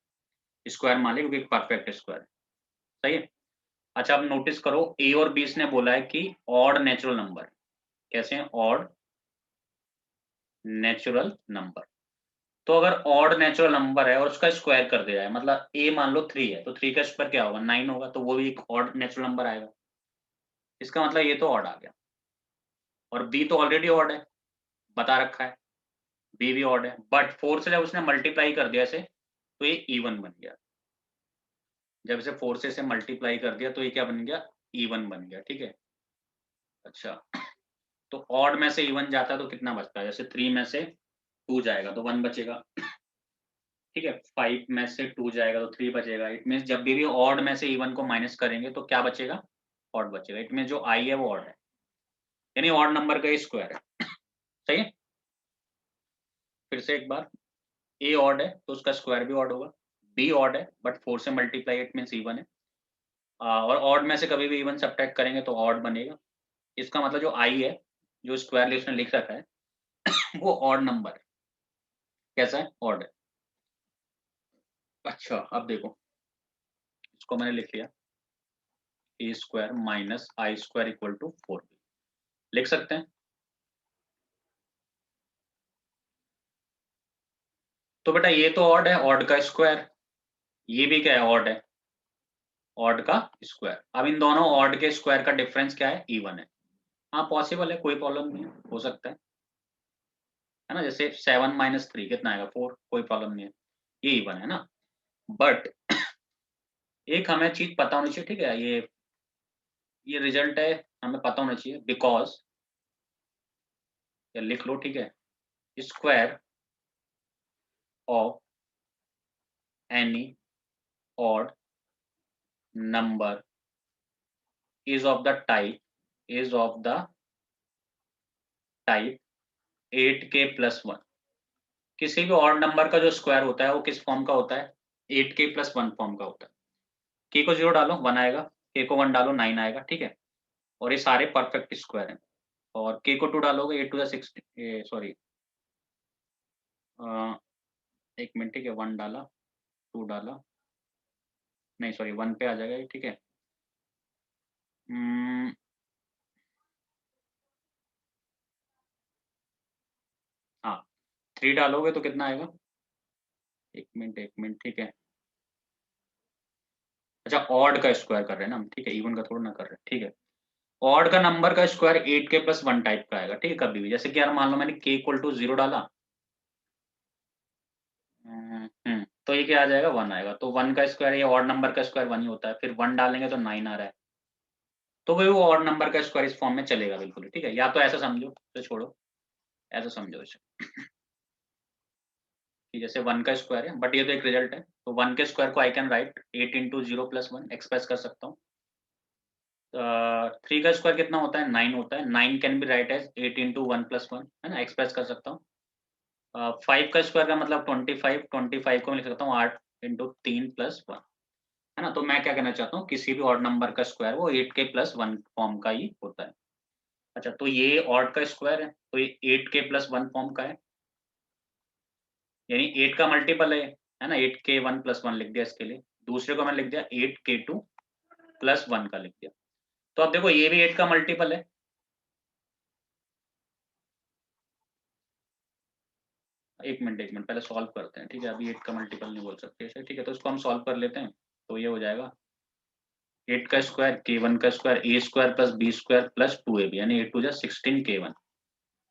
स्क्वायर मान लिया क्योंकि परफेक्ट स्क्वायर है, सही है। अच्छा, अब नोटिस करो ए और बी ने बोला है कि ऑड नेचुरल नंबर, कैसे हैं, ऑड नेचुरल नंबर। तो अगर ऑड नेचुरल नंबर है और उसका स्क्वायर कर दिया है, मतलब ए मान लो 3 है तो 3 का स्क्वायर क्या होगा, 9 होगा, तो वो भी एक ऑड नेचुरल नंबर आएगा। इसका मतलब ये तो ऑड आ गया, और बी तो ऑलरेडी ऑड है, बता रखा है, बी भी ऑड है, बट 4 से जब उसने मल्टीप्लाई कर दिया इसे तो ये इवन बन गया। जब इसे 4 से मल्टीप्लाई कर दिया तो ये क्या बन गया, इवन बन गया, ठीक है। अच्छा, तो ऑड में से इवन जाता है तो कितना बचता है, जैसे 3 में से 2 जाएगा तो 1 बचेगा, ठीक है। 5 में से 2 जाएगा तो 3 बचेगा। इट मीन जब भी ऑड में से इवन को माइनस करेंगे तो क्या बचेगा, ऑड बचेगा। इट मीन जो आई है वो ऑड है, यानी ऑड नंबर का स्क्वायर है, सही है। फिर से एक बार, ए ऑड है तो उसका स्क्वायर भी ऑड होगा, बी ऑड है बट 4 से मल्टीप्लाई इट मीन इवन है, और ऑड में से कभी भी इवन सब्ट्रैक्ट करेंगे तो ऑड बनेगा। इसका मतलब जो आई है, जो स्क्वायर लिस्ट में लिख रखा है वो ऑड नंबर है, कैसा है, ऑड है। अच्छा, अब देखो, इसको मैंने लिख लिया A square minus I square equal to 4b, लिख सकते हैं। तो बेटा ये तो ऑड है, ऑड का स्क्वायर, ये भी क्या है, ऑड है, ऑड का स्क्वायर। अब इन दोनों ऑड के स्क्वायर का डिफरेंस क्या है? इवन है। हाँ पॉसिबल है, कोई प्रॉब्लम नहीं है, हो सकता है ना। जैसे 7 माइनस 3 कितना आएगा? 4, कोई प्रॉब्लम नहीं है, ये इवन है ना। बट एक हमें चीज पता होनी चाहिए, ठीक है, ये रिजल्ट है, हमें पता होना चाहिए, बिकॉज या लिख लो, ठीक है, square of any odd number is of the type type 8k+1। किसी भी ऑड नंबर का जो स्क्वायर होता है वो किस फॉर्म का होता है? 8k+1 फॉर्म का होता है। के को 0 डालो 1 आएगा, के को 1 डालो 9 आएगा, ठीक है। और ये सारे परफेक्ट स्क्वायर हैं। और के को 2 डालोगे 8 टू द 16, सॉरी, एक मिनट, ठीक है, 1 डाला 2 डाला, नहीं सॉरी 1 पे आ जाएगा ये, ठीक है। हाँ 3 डालोगे तो कितना आएगा? एक मिनट, ठीक है। अच्छा ऑड का स्क्वायर कर रहे हैं ना हम, ठीक है, इवन का थोड़ा ना कर रहे हैं, ठीक है। ऑड का नंबर का स्क्वायर 8k+1 टाइप का आएगा, ठीक है, कभी भी। जैसे कि यार मान लो मैंने k इक्वल टू 0 डाला, तो ये क्या आ जाएगा? 1 आएगा। तो 1 का स्क्वायर, ये ऑड नंबर का स्क्वायर 1 ही होता है, फिर 1 डालेंगे तो 9 आ रहा है, तो भाई वो ऑड नंबर का स्क्वायर इस फॉर्म में चलेगा बिल्कुल, ठीक है। या तो ऐसा समझो, तो छोड़ो, ऐसा समझो इसे कि जैसे 1 का स्क्वायर है, बट ये तो एक रिजल्ट है, तो 1 के स्क्वायर को I can write 8 into 0+1 express कर सकता हूँ। 3 का स्क्वायर कितना होता है? 9 होता है, 9 can be write as 8 into 1+1, है ना, एक्सप्रेस कर सकता हूँ। 5 का स्क्वायर का मतलब 25, 25 को मैं लिख सकता हूँ 8 इंटू 3+1, है ना। तो मैं क्या कहना चाहता हूँ, किसी भी ऑड नंबर का स्क्वायर वो 8k+1 फॉर्म का ही होता है। अच्छा तो ये ऑड का स्क्वायर है, तो ये 8k+1 फॉर्म का है, यानी 8 का मल्टीपल है ना। 8k1+1 लिख दिया इसके लिए। दूसरे को मैंने लिख दिया 8k2+1 का लिख दिया। तो अब देखो ये भी 8 का मल्टीपल है। एक मिनट पहले सॉल्व करते हैं, ठीक है, अभी 8 का मल्टीपल नहीं बोल सकते इसे, ठीक है। तो इसको हम सॉल्व कर लेते हैं। तो ये हो जाएगा 8 का स्क्वायर k1 का square a square plus b square plus 2ab, यानी 8 टू जा 16k1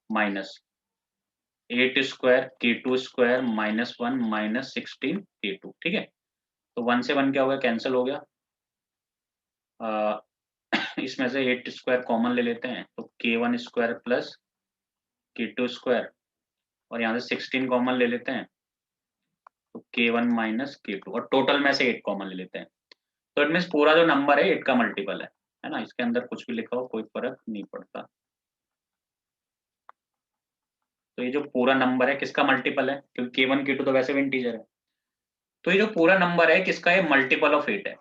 minus 8 square k2 square -1 minus 16k2, ठीक है। तो 1 से 1 क्या हो गया? कैंसिल हो गया। इसमें से 8 स्क्वायर कॉमन ले लेते हैं, तो k1 square plus k2 square, और यहाँ से 16 कॉमन ले लेते हैं, तो k1 माइनस k2, और टोटल में से 8 कॉमन ले लेते हैं। तो इट मीन्स पूरा जो नंबर है 8 का मल्टीपल है ना। इसके अंदर कुछ भी लिखा हो कोई फर्क नहीं पड़ता। तो ये जो पूरा नंबर है किसका मल्टीपल है? क्योंकि k1 k2 तो वैसे भी इंटीजर है। तो ये जो पूरा नंबर है किसका है? मल्टीपल ऑफ 8 है,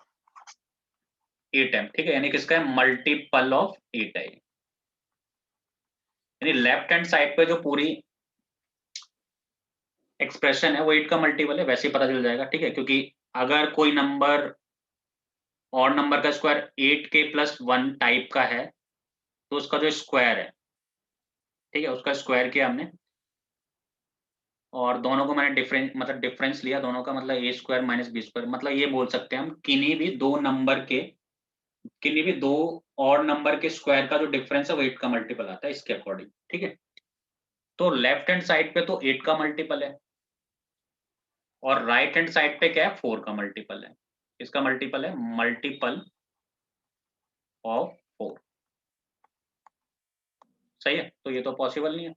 8 है, ठीक है, यानी किसका है? मल्टीपल ऑफ 8 है। यानी लेफ्ट हैंड साइड पे जो पूरी एक्सप्रेशन है वो 8 का मल्टीपल है, वैसे ही पता चल जाएगा, ठीक है। क्योंकि अगर कोई नंबर और नंबर का स्क्वायर 8k+1 टाइप का है, तो उसका जो स्क्वायर है, ठीक है, उसका स्क्वायर किया हमने, और दोनों को मैंने डिफरेंस लिया दोनों का, मतलब a square minus B square, मतलब ये बोल सकते हैं हम किन्हीं भी दो और नंबर के स्क्वायर का जो डिफरेंस है वो 8 का मल्टीपल आता है इसके अकॉर्डिंग, ठीक है। तो लेफ्ट हैंड साइड पे तो 8 का मल्टीपल है, और राइट हैंड साइड पे क्या है? 4 का मल्टीपल है। इसका मल्टीपल है मल्टीपल ऑफ 4, सही है। तो ये तो पॉसिबल नहीं है,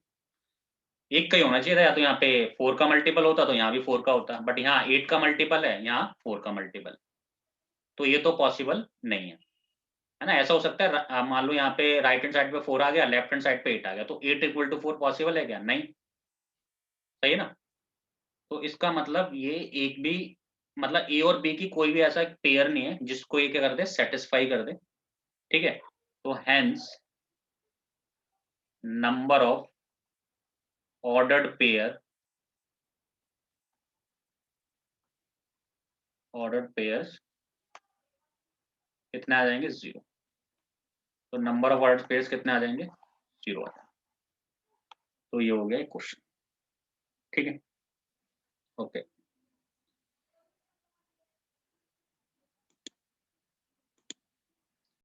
एक का ही होना चाहिए था, या तो यहाँ पे 4 का मल्टीपल होता तो यहाँ भी 4 का होता, बट यहाँ 8 का मल्टीपल है, यहाँ 4 का मल्टीपल, तो ये तो पॉसिबल नहीं है ना। ऐसा हो सकता है मान लो यहाँ पे राइट हैंड साइड पे 4 आ गया, लेफ्ट हैंड साइड पे 8 आ गया, तो 8 इक्वल टू 4 पॉसिबल है क्या? नहीं, सही है ना। तो इसका मतलब ये एक भी, मतलब ए और बी की कोई भी ऐसा पेयर नहीं है जिसको ये क्या कर दे? सेटिस्फाई कर दे, ठीक है। तो hence number of ordered pairs कितने आ जाएंगे? 0। तो नंबर ऑफ ऑर्डर्ड पेयर्स कितने आ जाएंगे? 0 आ जाएंगे। तो ये हो गया क्वेश्चन, ठीक है, ओके।